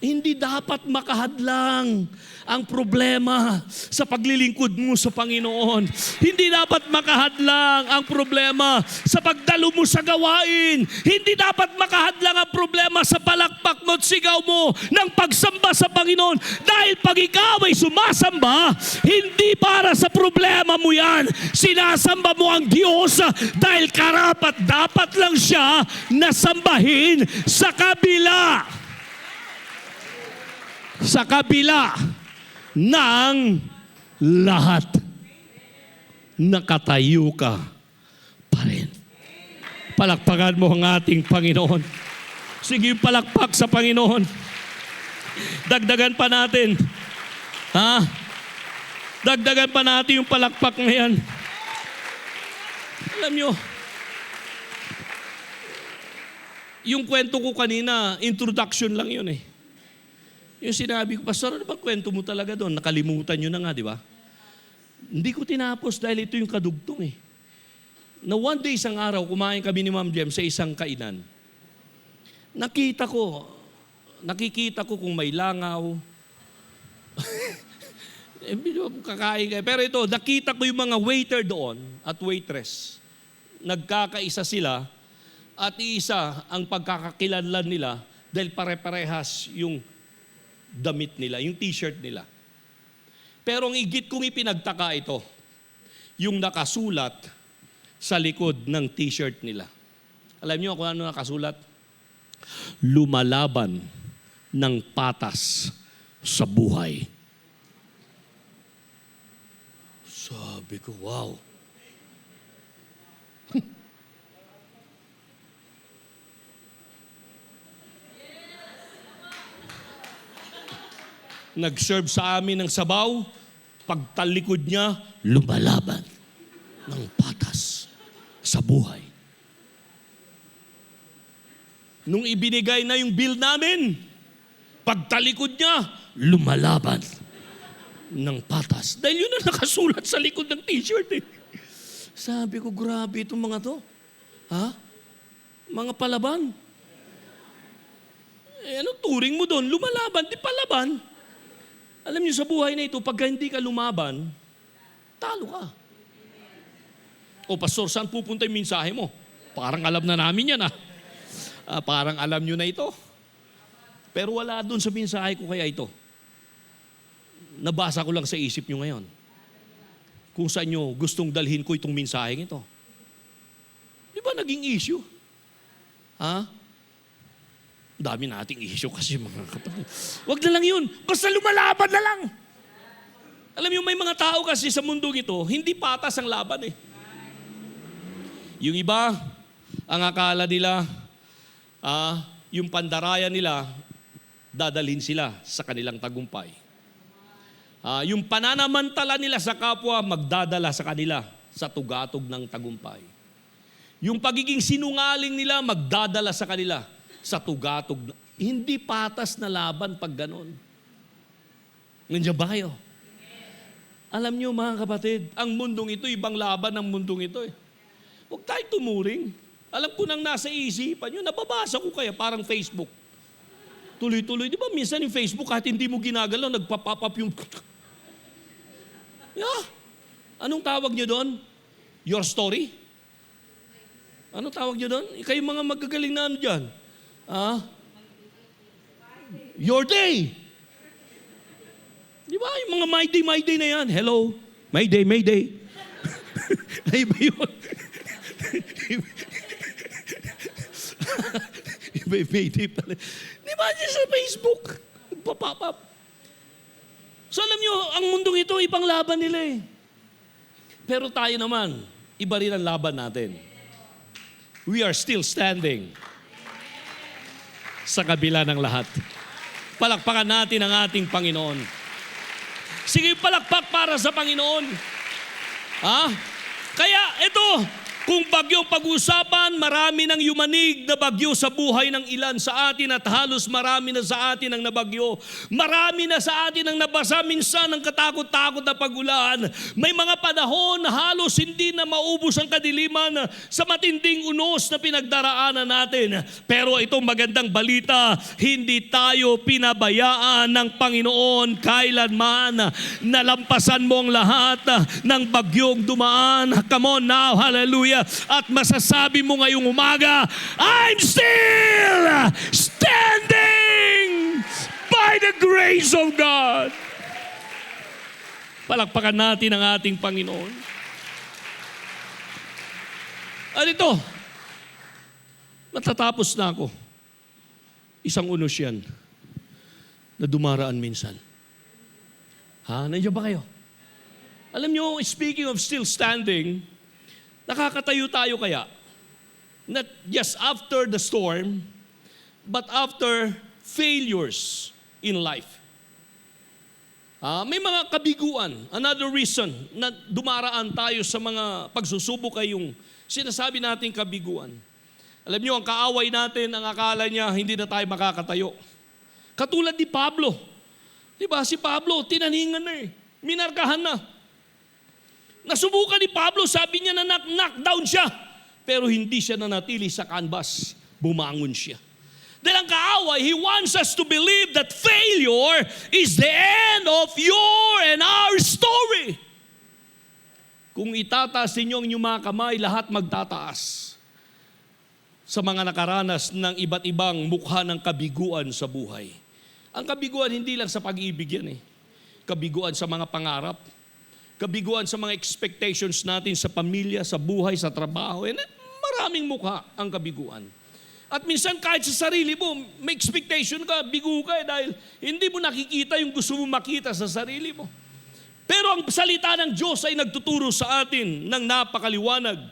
hindi dapat makahadlang ang problema sa paglilingkod mo sa Panginoon. Hindi dapat makahadlang ang problema sa pagdalo mo sa gawain. Hindi dapat makahadlang ang problema sa palakpak mo at sigaw mo ng pagsamba sa Panginoon. Dahil pag ikaw ay sumasamba, hindi para sa problema mo yan. Sinasamba mo ang Diyos dahil karapat dapat lang siya nasambahin sa kabila. Sa kabila ng lahat, nakatayo ka pa rin. Palakpakan mo ang ating Panginoon. Sige, palakpak sa Panginoon. Dagdagan pa natin. Dagdagan pa natin yung palakpak ngayon. Alam nyo, yung kwento ko kanina, introduction lang yun eh. Yung sinabi ko, Pastor, ano bang kwento mo talaga doon? Nakalimutan nyo na nga, di ba? Hindi ko tinapos dahil ito yung kadugtong eh. Na one day, isang araw, kumain kami ni Ma'am Jem sa isang kainan. Nakikita ko kung may langaw. Kakain kayo. Pero ito, nakita ko yung mga waiter doon at waitress. Nagkakaisa sila at iisa ang pagkakakilanlan nila dahil pare-parehas yung damit nila, yung t-shirt nila. Pero ang igit kong ipinagtaka ito, yung nakasulat sa likod ng t-shirt nila. Alam niyo kung ano nakasulat? Lumalaban ng patas sa buhay. Sabi ko, wow. Nag-serve sa amin ng sabaw, pagtalikod niya, lumalaban ng patas sa buhay. Nung ibinigay na yung bill namin, pagtalikod niya, lumalaban ng patas. Dahil yun ang nakasulat sa likod ng t-shirt eh. Sabi ko, grabe itong mga to. Ha? Mga palaban. Ano turing mo doon? Lumalaban, di palaban. Alam niyo sa buhay na ito, pagka hindi ka lumaban, talo ka. O pastor, saan pupunta yung mensahe mo? Parang alam na namin yan parang alam niyo na ito. Pero wala doon sa mensahe ko kaya ito. Nabasa ko lang sa isip niyo ngayon. Kung saan niyo gustong dalhin ko itong mensaheng ito. Di ba naging issue? Dami nating issue kasi mga kapatid. Wag na lang yun. Basta lumalaban na lang. Alam niyo, may mga tao kasi sa mundong ito, hindi patas ang laban eh. Yung iba, ang akala nila, yung pandaraya nila, dadalhin sila sa kanilang tagumpay. Yung pananamantala nila sa kapwa, magdadala sa kanila sa tugatog ng tagumpay. Yung pagiging sinungaling nila, magdadala sa kanila sa tugatog. Hindi patas na laban pag ganon. Nandiyan ba kayo? Alam niyo mga kapatid, ang mundong ito, ibang laban ng mundong ito eh. Huwag tayo tumuring. Alam ko nang nasa isipan nyo, nababasa ko kaya parang Facebook. Tuloy-tuloy. Di ba minsan yung Facebook, kahit hindi mo ginagalaw, nagpa-pop up yung... Yeah. Anong tawag nyo doon? Your story? Anong tawag nyo doon? Kayo mga magagaling na ano dyan? Your day. Di ba? Yung mga my day na yan. Hello? My day. Ay ba yun? May day pala. Di ba dyan sa Facebook? Nagpa-pop up. So alam nyo, ang mundong ito, ibang laban nila eh. Pero tayo naman, iba rin ang laban natin. We are still standing sa kabila ng lahat. Palakpakan natin ang ating Panginoon. Sige, palakpak para sa Panginoon. Kaya ito, kung bagyong pag-usapan, marami nang yumanig na bagyo sa buhay ng ilan sa atin at halos marami na sa atin ang nabagyo. Marami na sa atin ang nabasa minsan ng katakot-takot na pagulan. May mga panahon na halos hindi na maubos ang kadiliman sa matinding unos na pinagdaraanan natin. Pero itong magandang balita, hindi tayo pinabayaan ng Panginoon kailanman. Nalampasan mo ang lahat ng bagyong dumaan. Come on now, hallelujah. At masasabi mo ngayong umaga, I'm still standing by the grace of God. Palakpakan natin ang ating Panginoon. At ito, matatapos na ako. Isang unos yan na dumaraan minsan. Nandiyan ba kayo? Alam nyo, speaking of still standing, nakakatayo tayo kaya, not just after the storm, but after failures in life. May mga kabiguan. Another reason na dumaraan tayo sa mga pagsusubok ay yung sinasabi nating kabiguan. Alam niyo, ang kaaway natin, ang akala niya, hindi na tayo makakatayo. Katulad ni Pablo. Diba, si Pablo, tinaningan na minarkahan na. Nasubukan ni Pablo, sabi niya na knockdown siya. Pero hindi siya nanatili sa canvas. Bumangon siya. Dahil ang kaaway, he wants us to believe that failure is the end of your and our story. Kung itataas ninyo ang inyong mga kamay, lahat magtataas. Sa mga nakaranas ng iba't ibang mukha ng kabiguan sa buhay. Ang kabiguan hindi lang sa pag-ibig yan Kabiguan sa mga pangarap. Kabiguan sa mga expectations natin sa pamilya, sa buhay, sa trabaho. Maraming mukha ang kabiguan. At minsan kahit sa sarili mo, may expectation ka, bigo ka dahil hindi mo nakikita yung gusto mo makita sa sarili mo. Pero ang salita ng Diyos ay nagtuturo sa atin ng napakaliwanag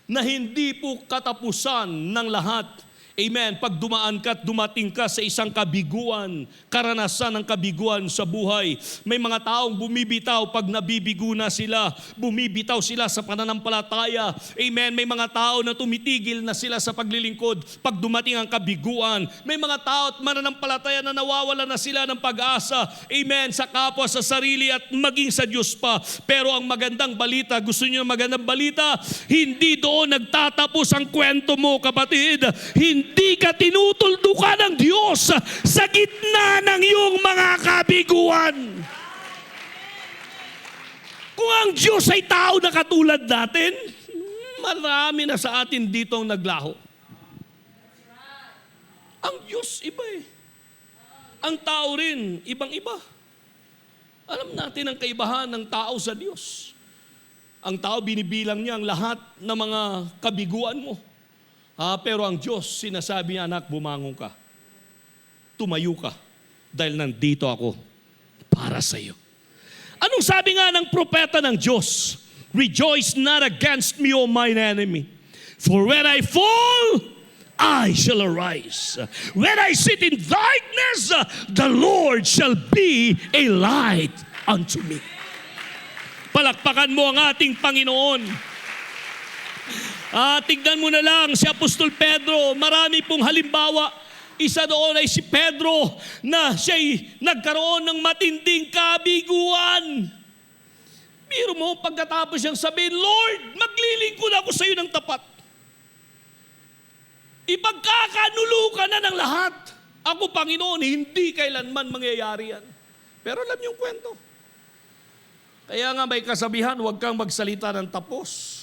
na hindi po katapusan ng lahat. Amen. Pag dumaan ka at dumating ka sa isang kabiguan, karanasan ng kabiguan sa buhay, may mga taong bumibitaw pag nabibigo na sila. Bumibitaw sila sa pananampalataya. Amen. May mga tao na tumitigil na sila sa paglilingkod pag dumating ang kabiguan. May mga tao at mananampalataya na nawawala na sila ng pag-asa. Amen. Sa kapwa, sa sarili at maging sa Diyos pa. Pero ang magandang balita, gusto niyo ng magandang balita? Hindi doon nagtatapos ang kwento mo, kapatid. Hindi ka tinutuldukan ng Diyos sa gitna ng iyong mga kabiguan. Kung ang Diyos ay tao na katulad natin, marami na sa atin dito ang naglaho. Ang Diyos iba eh. Ang tao rin, ibang-iba. Alam natin ang kaibahan ng tao sa Diyos. Ang tao, binibilang niya ang lahat ng mga kabiguan mo. Pero ang Diyos, sinasabi niya, anak, bumangon ka. Tumayo ka. Dahil nandito ako para sa iyo. Anong sabi nga ng propeta ng Diyos? Rejoice not against me, O mine enemy. For when I fall, I shall arise. When I sit in darkness, the Lord shall be a light unto me. Palakpakan mo ang ating Panginoon. Tignan mo na lang si Apostol Pedro, marami pong halimbawa. Isa doon ay si Pedro na siya'y nagkaroon ng matinding kabiguan. Biro mo, pagkatapos siyang sabihin, Lord, maglilingkod ako sa iyo ng tapat. Ipagkakanulo ka na ng lahat. Ako, Panginoon, hindi kailanman mangyayari yan. Pero alam niyo yung kwento. Kaya nga may kasabihan, huwag kang magsalita ng tapos.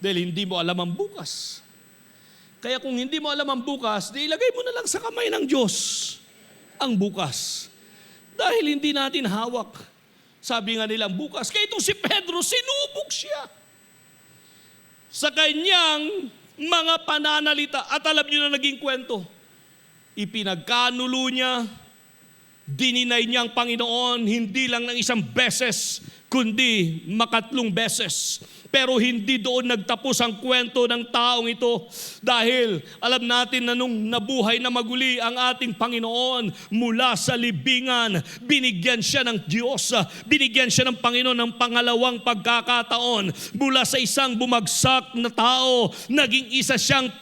Dahil hindi mo alam ang bukas. Kaya kung hindi mo alam ang bukas, di ilagay mo na lang sa kamay ng Diyos ang bukas. Dahil hindi natin hawak. Sabi nga nilang bukas. Kaya itong si Pedro, sinubok siya sa kanyang mga pananalita. At alam niyo na naging kwento. Ipinagkanulo niya, dininay niya ang Panginoon, hindi lang ng isang beses, kundi makatlong beses. Pero hindi doon nagtapos ang kwento ng taong ito dahil alam natin na nung nabuhay na maguli ang ating Panginoon mula sa libingan, binigyan siya ng Diyos, binigyan siya ng Panginoon ng pangalawang pagkakataon. Mula sa isang bumagsak na tao, naging isa siyang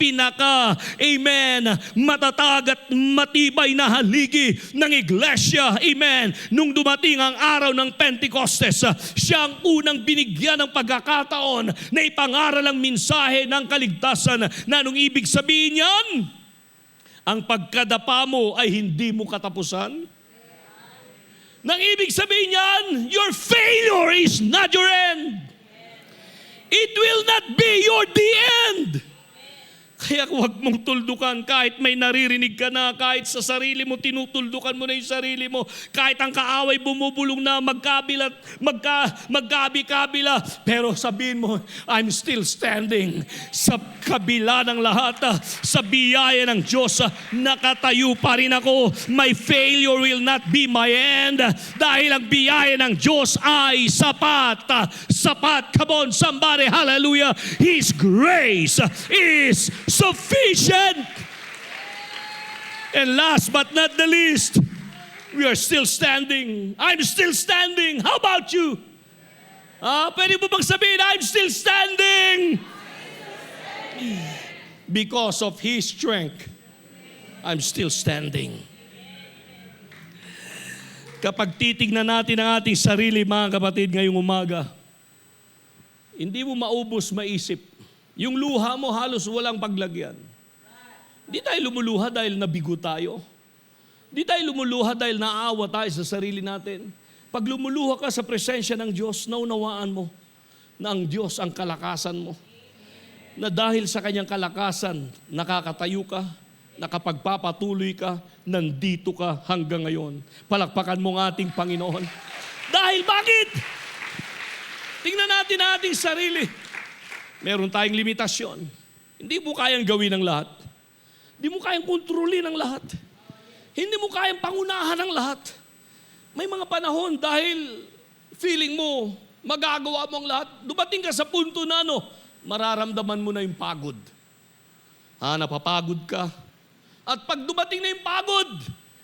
amen, matatag at matibay na haligi ng iglesia. Amen. Nung dumating ang araw ng Pentecostes, siya ang unang binigyan ng pagkakataon na ipangaral ang mensahe ng kaligtasan na anong ibig sabihin yan? Ang pagkadapa mo ay hindi mo katapusan. Nang ibig sabihin yan, your failure is not your end. It will not be your the end. Kaya huwag mong tuldukan kahit may naririnig ka na, kahit sa sarili mo, tinutuldukan mo na yung sarili mo, kahit ang kaaway bumubulong na magkabi-kabila, pero sabihin mo, I'm still standing. Sa kabila ng lahat, sa biyaya ng Diyos, nakatayo pa rin ako. My failure will not be my end. Dahil ang biyaya ng Diyos ay sapat. Sapat. Come on, somebody, hallelujah. His grace is sufficient. And last but not the least, we are still standing. I'm still standing. How about you? Pwede mo bang sabihin, I'm still standing? Because of His strength, I'm still standing. Kapag titignan natin ang ating sarili, mga kapatid, ngayong umaga, hindi mo maubos maisip. Yung luha mo halos walang paglagyan. Di tayo lumuluha dahil nabigo tayo. Di tayo lumuluha dahil naawa tayo sa sarili natin. Pag lumuluha ka sa presensya ng Diyos, naunawaan mo na ang Diyos ang kalakasan mo. Na dahil sa kanyang kalakasan, nakakatayo ka, nakapagpapatuloy ka, nandito ka hanggang ngayon. Palakpakan mo ang ating Panginoon. Dahil bakit? Tingnan natin ang ating sarili. Meron tayong limitasyon. Hindi mo kayang gawin ang lahat. Hindi mo kayang kontrolin ang lahat. Hindi mo kayang pangunahan ang lahat. May mga panahon dahil feeling mo, magagawa mo ang lahat, dumating ka sa punto na mararamdaman mo na yung pagod. Napapagod ka. At pag dumating na yung pagod,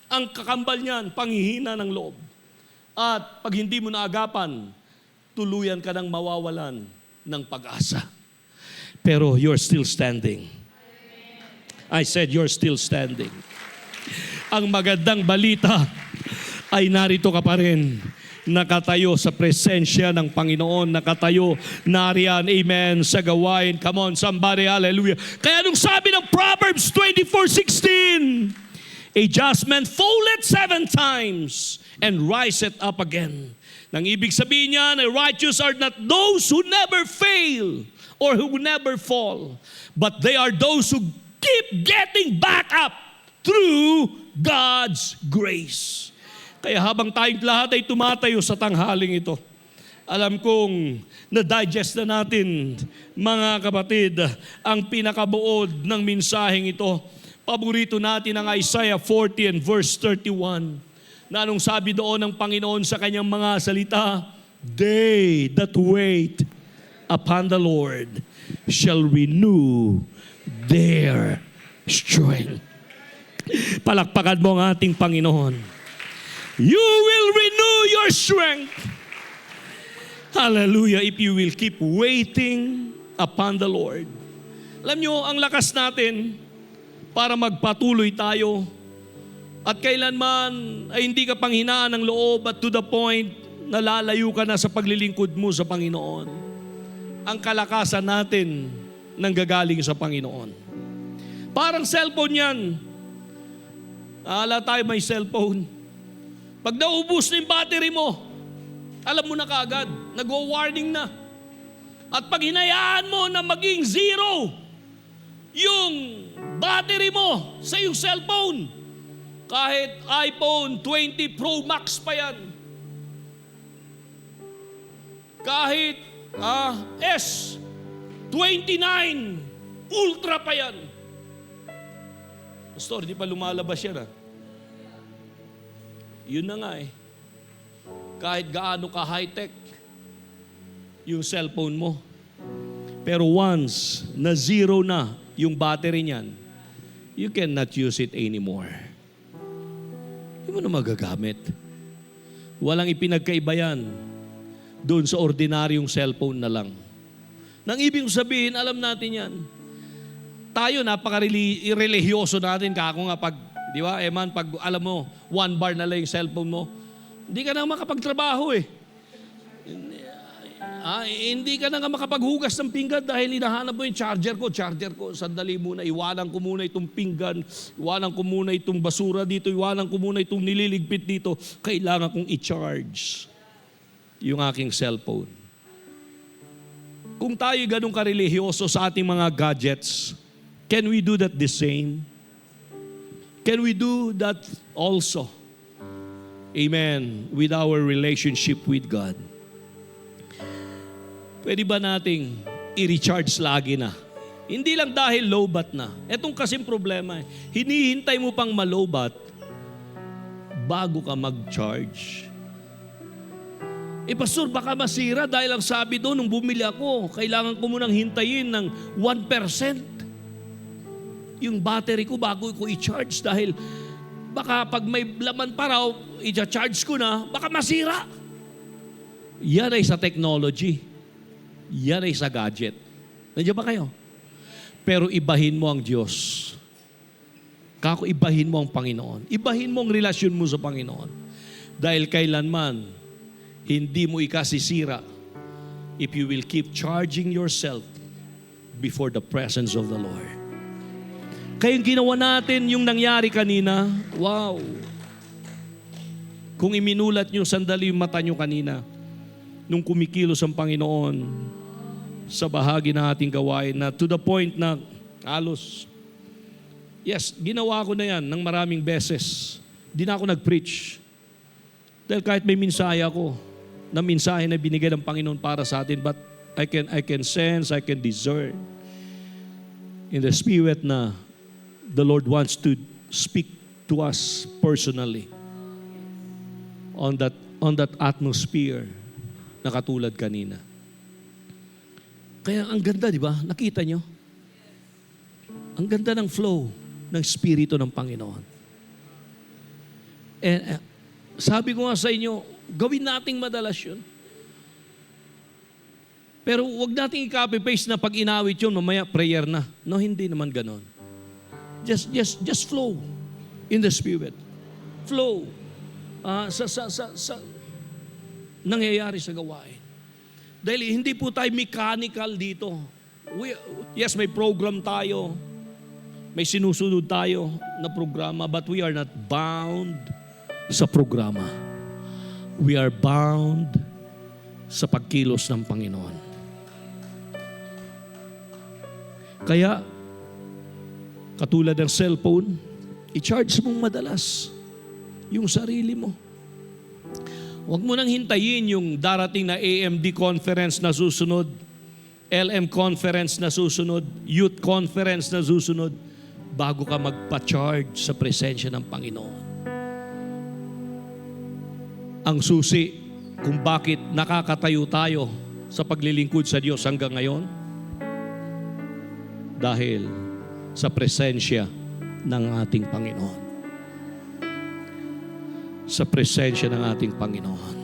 ang kakambal niyan, panghihina ng loob. At pag hindi mo naagapan, tuluyan ka ng mawawalan ng pag-asa. Pero you're still standing. I said you're still standing. Ang magandang balita ay narito ka pa rin. Nakatayo sa presensya ng Panginoon. Nakatayo, nariyan, amen, sa gawain. Come on, somebody, hallelujah. Kaya nung sabi ng Proverbs 24:16, a just man falleth 7 times and riseth up again. Nang ibig sabihin niyan, righteous are not those who never fail or who never fall, but they are those who keep getting back up through God's grace. Kaya habang tayong lahat ay tumatayo sa tanghaling ito, alam kong na-digest na natin, mga kapatid, ang pinakabuod ng mensaheng ito. Paborito natin ang Isaiah 40 and verse 31. Na anong sabi doon ng Panginoon sa kanyang mga salita? They that wait upon the Lord shall renew their strength. Palakpakan mo ang ating Panginoon. You will renew your strength. Hallelujah, if you will keep waiting upon the Lord. Alam nyo, ang lakas natin para magpatuloy tayo at kailanman ay hindi ka panghinaan ng loob at to the point na lalayo ka na sa paglilingkod mo sa Panginoon. Ang kalakasan natin nanggagaling sa Panginoon. Parang cellphone yan. Tayo may cellphone. Pag naubos na yung battery mo, alam mo na kaagad, nag-warning na. At pag hinayaan mo na maging zero yung battery mo sa iyong cellphone, kahit iPhone 20 Pro Max pa yan, kahit S29 Ultra pa yan. Pastor, di pa lumalabas yan Yun na nga Kahit gaano ka high-tech yung cellphone mo. Pero once na zero na yung battery niyan, you cannot use it anymore. Hindi mo na magagamit. Walang ipinagkaiba yan doon sa ordinaryong cellphone na lang. Nang ibig sabihin, alam natin yan. Tayo, napaka-religyoso natin. Kako nga pag, di ba, Eman, pag alam mo, 1 bar na lang yung cellphone mo, hindi ka na makapagtrabaho Hindi ka na nga makapaghugas ng pinggan dahil hinahanap mo yung charger ko. Sandali muna, iwanan ko muna itong pinggan, iwanan ko muna itong basura dito, iwanan ko muna itong nililigpit dito. Kailangan kong i-charge yung aking cellphone. Kung tayo ganun karelihiyoso sa ating mga gadgets, can we do that the same? Can we do that also? Amen. With our relationship with God. Pwede ba nating i-recharge lagi na? Hindi lang dahil low-bat na. Etong kasing problema hinihintay mo pang ma-low-bat bago ka mag-charge. Pastor, baka masira dahil ang sabi doon nung bumili ako, kailangan ko munang hintayin ng 1% yung battery ko bago ko i-charge dahil baka pag may laman pa raw, i-charge ko na, baka masira. Yan ay sa technology. Yan ay sa gadget. Nandiyan ba kayo? Pero ibahin mo ang Diyos. Kako, ibahin mo ang Panginoon. Ibahin mo ang relasyon mo sa Panginoon. Dahil kailanman, hindi mo ikasisira if you will keep charging yourself before the presence of the Lord. Kaya yung ginawa natin, yung nangyari kanina, wow. Kung iminulat nyo sandali yung mata nyo kanina, nung kumikilos ang Panginoon sa bahagi ng ating gawain na to the point na halos, yes, ginawa ko na yan ng maraming beses. Di na ako nag-preach. Dahil kahit may mensahe ako, na mensahe na binigay ng Panginoon para sa atin, but I can sense, I can discern in the Spirit na the Lord wants to speak to us personally on that atmosphere na katulad kanina. Kaya ang ganda, di ba? Nakita nyo? Ang ganda ng flow ng Espiritu ng Panginoon. And sabi ko nga sa inyo, gawin nating madalas yun. Pero wag nating i-copy-paste na pag inawit yun, mamaya prayer na. No, hindi naman ganon. Just flow in the Spirit. Flow sa nangyayari sa gawain. Dahil hindi po tayo mechanical dito. Yes, may program tayo. May sinusunod tayo na programa, but we are not bound sa programa. We are bound sa pagkilos ng Panginoon. Kaya, katulad ng cellphone, i-charge mong madalas yung sarili mo. Huwag mo nang hintayin yung darating na AMD conference na susunod, LM conference na susunod, youth conference na susunod, bago ka magpa-charge sa presensya ng Panginoon. Ang susi kung bakit nakakatayo tayo sa paglilingkod sa Diyos hanggang ngayon, dahil sa presensya ng ating Panginoon. Sa presensya ng ating Panginoon.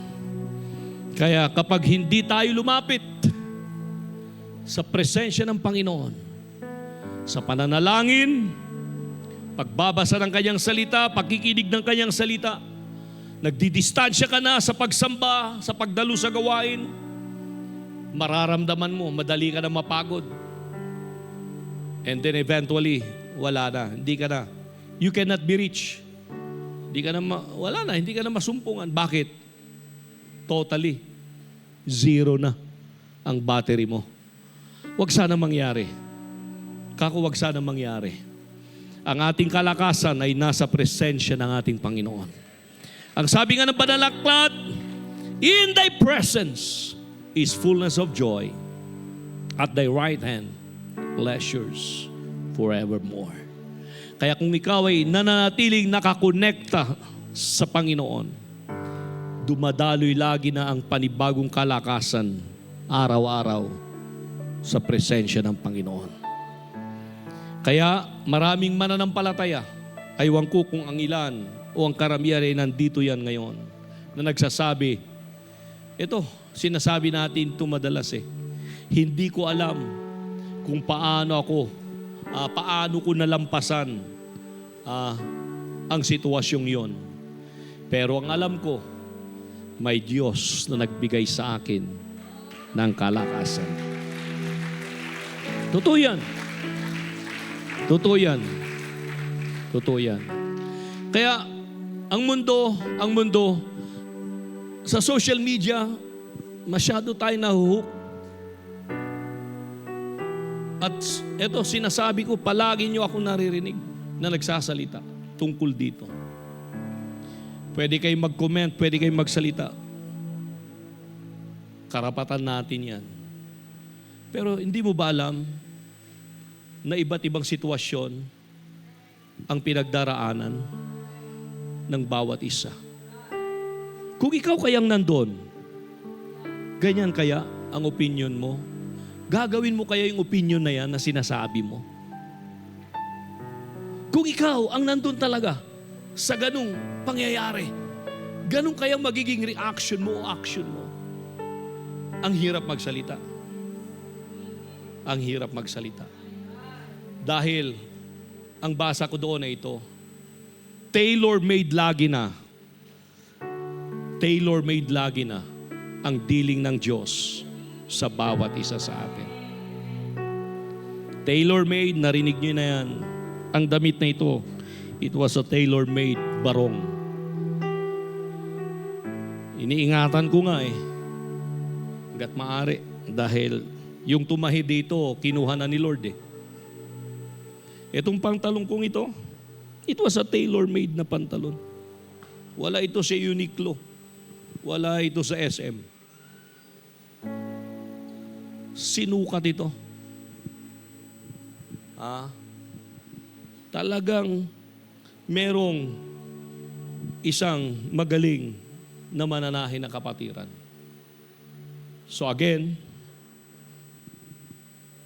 Kaya kapag hindi tayo lumapit sa presensya ng Panginoon, sa pananalangin, pagbabasa ng Kanyang salita, pagkikinig ng Kanyang salita, nagdidistansya ka na sa pagsamba, sa pagdalo sa gawain, mararamdaman mo, madali ka na mapagod. And then eventually, wala na. Hindi ka na. You cannot be reached. Hindi ka na, wala na. Hindi ka na masumpungan. Bakit? Totally. Zero na ang battery mo. Huwag sana mangyari. Huwag sana mangyari. Ang ating kalakasan ay nasa presensya ng ating Panginoon. Ang sabi nga ng Banal na Aklat, in thy presence is fullness of joy. At thy right hand, pleasures forevermore. Kaya kung ikaw ay nananatiling nakakonekta sa Panginoon, dumadaloy lagi na ang panibagong kalakasan araw-araw sa presensya ng Panginoon. Kaya maraming mananampalataya, aywan ko kung ang ilan o ang karamihan ay nandito yan ngayon, na nagsasabi, ito, sinasabi natin ito madalas hindi ko alam kung paano ko nalampasan ang sitwasyong yon. Pero ang alam ko, may Diyos na nagbigay sa akin ng kalakasan. Totoo yan. Totoo yan. Totoo yan. Kaya, ang mundo, sa social media, masyado tayo nahuhook. At eto, sinasabi ko, palagi nyo ako naririnig na nagsasalita tungkol dito. Pwede kayong mag-comment, pwede kayong magsalita. Karapatan natin yan. Pero hindi mo ba alam na iba't ibang sitwasyon ang pinagdaraanan ng bawat isa? Kung ikaw kayang nandun, ganyan kaya ang opinion mo? Gagawin mo kaya yung opinion na yan na sinasabi mo? Kung ikaw ang nandun talaga sa ganung pangyayari, ganun kayang magiging reaction mo o action mo? Ang hirap magsalita. Ang hirap magsalita. Dahil ang basa ko doon na ito, tailor-made lagi na ang dealing ng Diyos sa bawat isa sa atin. Tailor-made, narinig nyo na yan. Ang damit na ito, it was a tailor-made barong. Iniingatan ko nga hanggat maaari. Dahil yung tumahi dito, kinuha na ni Lord Itong pantalon kong ito, it was a tailor-made na pantalon. Wala ito sa Uniqlo. Wala ito sa SM. Sinukat ito. Talagang merong isang magaling na mananahi na kapatiran. So again,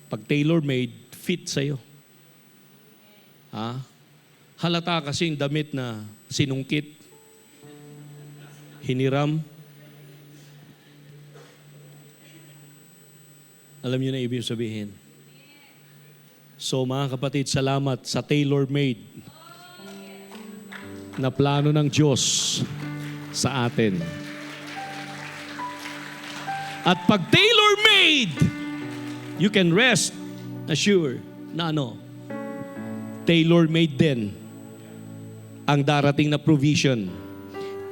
pag tailor-made, fit sa'yo. Ha? Halata kasi yung damit na sinungkit, hiniram. Alam niyo na ibig sabihin. So mga kapatid, salamat sa tailor-made na plano ng Diyos sa atin. At pag tailor-made, you can rest assured na tailor-made din ang darating na provision.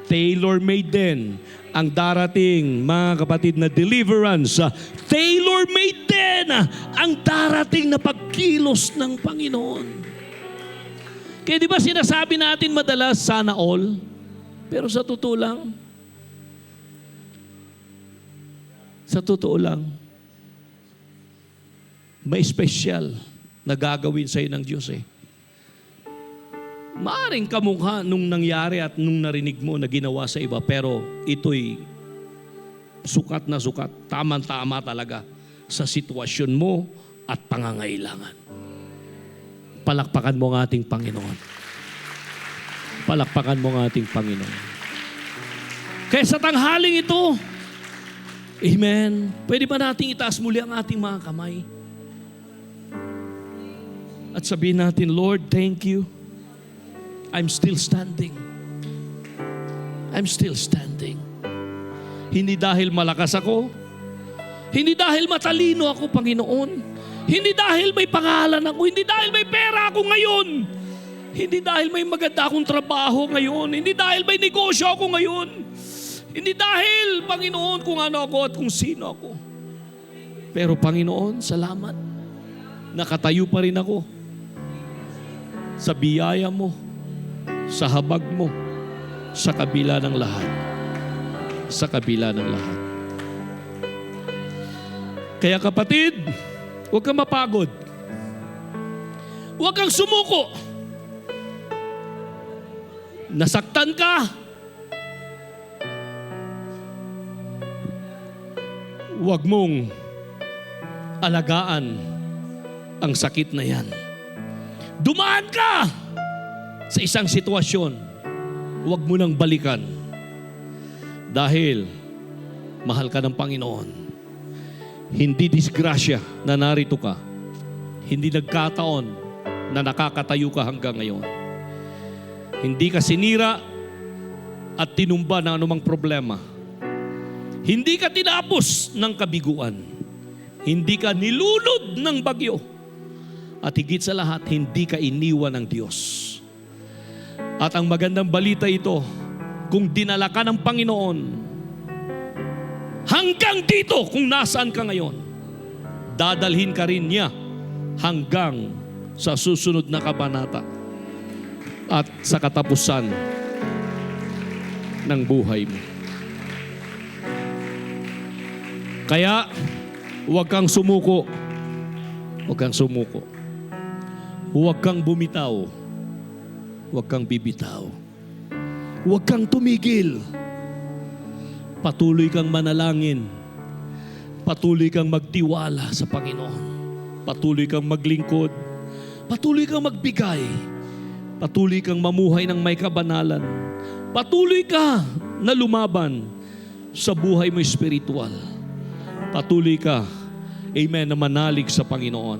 Tailor-made din ang darating, mga kapatid, na deliverance. Tailor-made din ang darating na pagkilos ng Panginoon. Kaya di ba sinasabi natin madalas, sana all? Pero sa totoo lang, may special na gagawin sa'yo ng Diyos eh. Maaring kamukha nung nangyari at nung narinig mo na ginawa sa iba, pero ito'y sukat na sukat, tamang-tama talaga sa sitwasyon mo at pangangailangan. Palakpakan mo ang ating Panginoon. Palakpakan mo ang ating Panginoon. Kaya sa tanghaling ito, amen, pwede ba nating itaas muli ang ating mga kamay? At sabihin natin, Lord, thank you. I'm still standing. I'm still standing. Hindi dahil malakas ako. Hindi dahil matalino ako, Panginoon. Hindi dahil may pangalan ako. Hindi dahil may pera ako ngayon. Hindi dahil may maganda akong trabaho ngayon. Hindi dahil may negosyo ako ngayon. Hindi dahil, Panginoon, kung ano ako at kung sino ako. Pero Panginoon, salamat. Nakatayo pa rin ako sa biyaya mo, sa habag mo, sa kabila ng lahat. Sa kabila ng lahat. Kaya kapatid, huwag kang mapagod. Huwag kang sumuko. Nasaktan ka. Huwag mong alagaan ang sakit na yan. Dumaan ka sa isang sitwasyon, huwag mo nang balikan. Dahil mahal ka ng Panginoon. Hindi disgrasya na narito ka. Hindi nagkataon na nakakatayo ka hanggang ngayon. Hindi ka sinira at tinumba ng anumang problema. Hindi ka tinapos ng kabiguan. Hindi ka nilunod ng bagyo. At higit sa lahat, hindi ka iniwan ng Diyos. At ang magandang balita ito, kung dinala ka ng Panginoon, hanggang dito kung nasaan ka ngayon, dadalhin ka rin niya hanggang sa susunod na kabanata at sa katapusan ng buhay mo. Kaya, huwag kang sumuko. Huwag kang sumuko. Huwag kang bumitaw. Huwag kang bibitaw. Huwag kang tumigil. Patuloy kang manalangin. Patuloy kang magtiwala sa Panginoon. Patuloy kang maglingkod. Patuloy kang magbigay. Patuloy kang mamuhay ng may kabanalan. Patuloy ka na lumaban sa buhay mo espiritual. Patuloy ka, amen, na manalig sa Panginoon.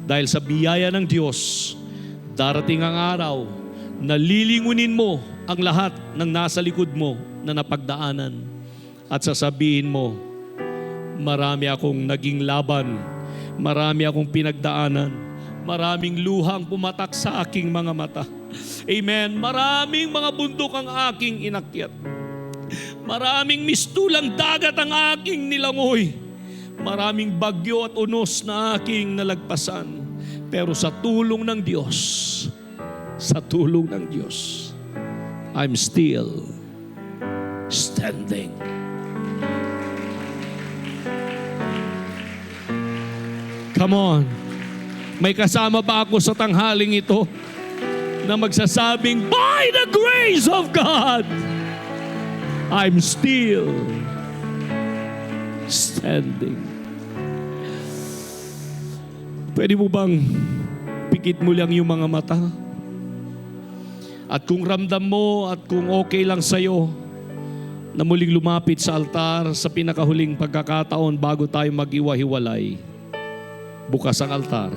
Dahil sa biyaya ng Diyos, darating ang araw na lilingunin mo ang lahat ng nasa likod mo na napagdaanan at sasabihin mo, marami akong naging laban, marami akong pinagdaanan, maraming luhang pumatak sa aking mga mata. Amen. Maraming mga bundok ang aking inakyat. Maraming mistulang dagat ang aking nilangoy. Maraming bagyo at unos na aking nalagpasan. Pero sa tulong ng Diyos, I'm still standing. Come on. May kasama ba ako sa tanghaling ito na magsasabing, by the grace of God, I'm still standing. Pwede mo bang Ipikit mo lang yung mga mata. At kung ramdam mo at kung okay lang sa'yo na muling lumapit sa altar sa pinakahuling pagkakataon bago tayo mag-iwa-hiwalay, bukas ang altar.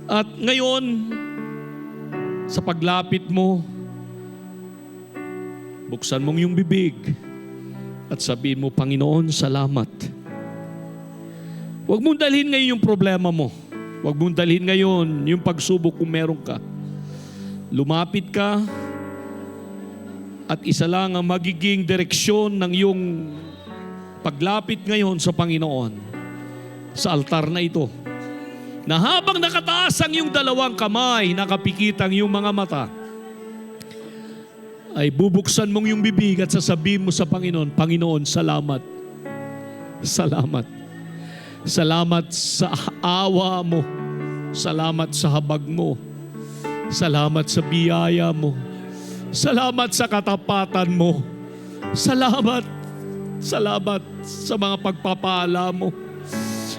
At ngayon, sa paglapit mo, buksan mong yung bibig at sabihin mo, Panginoon, salamat. Huwag mong dalhin ngayon yung problema mo. Huwag mong dalhin ngayon yung pagsubok kung meron ka. Lumapit ka at isa lang ang magiging direksyon ng iyong paglapit ngayon sa Panginoon, sa altar na ito. Na habang nakataas ang iyong dalawang kamay, nakapikitang iyong mga mata, ay bubuksan mong yung bibig at sasabihin mo sa Panginoon, Panginoon, salamat. Salamat. Salamat sa awa mo. Salamat sa habag mo. Salamat sa biyaya mo. Salamat sa katapatan mo. Salamat. Salamat sa mga pagpapala mo.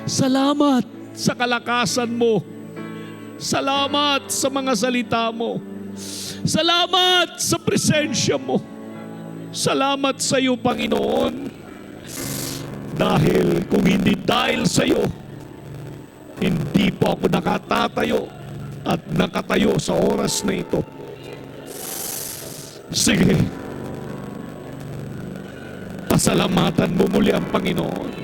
Salamat sa kalakasan mo. Salamat sa mga salita mo. Salamat sa presensya mo. Salamat sa iyo, Panginoon. Dahil kung hindi dahil sa iyo, hindi po ako nakatatayo at nakatayo sa oras na ito. Sige, pasalamatan mo muli ang Panginoon.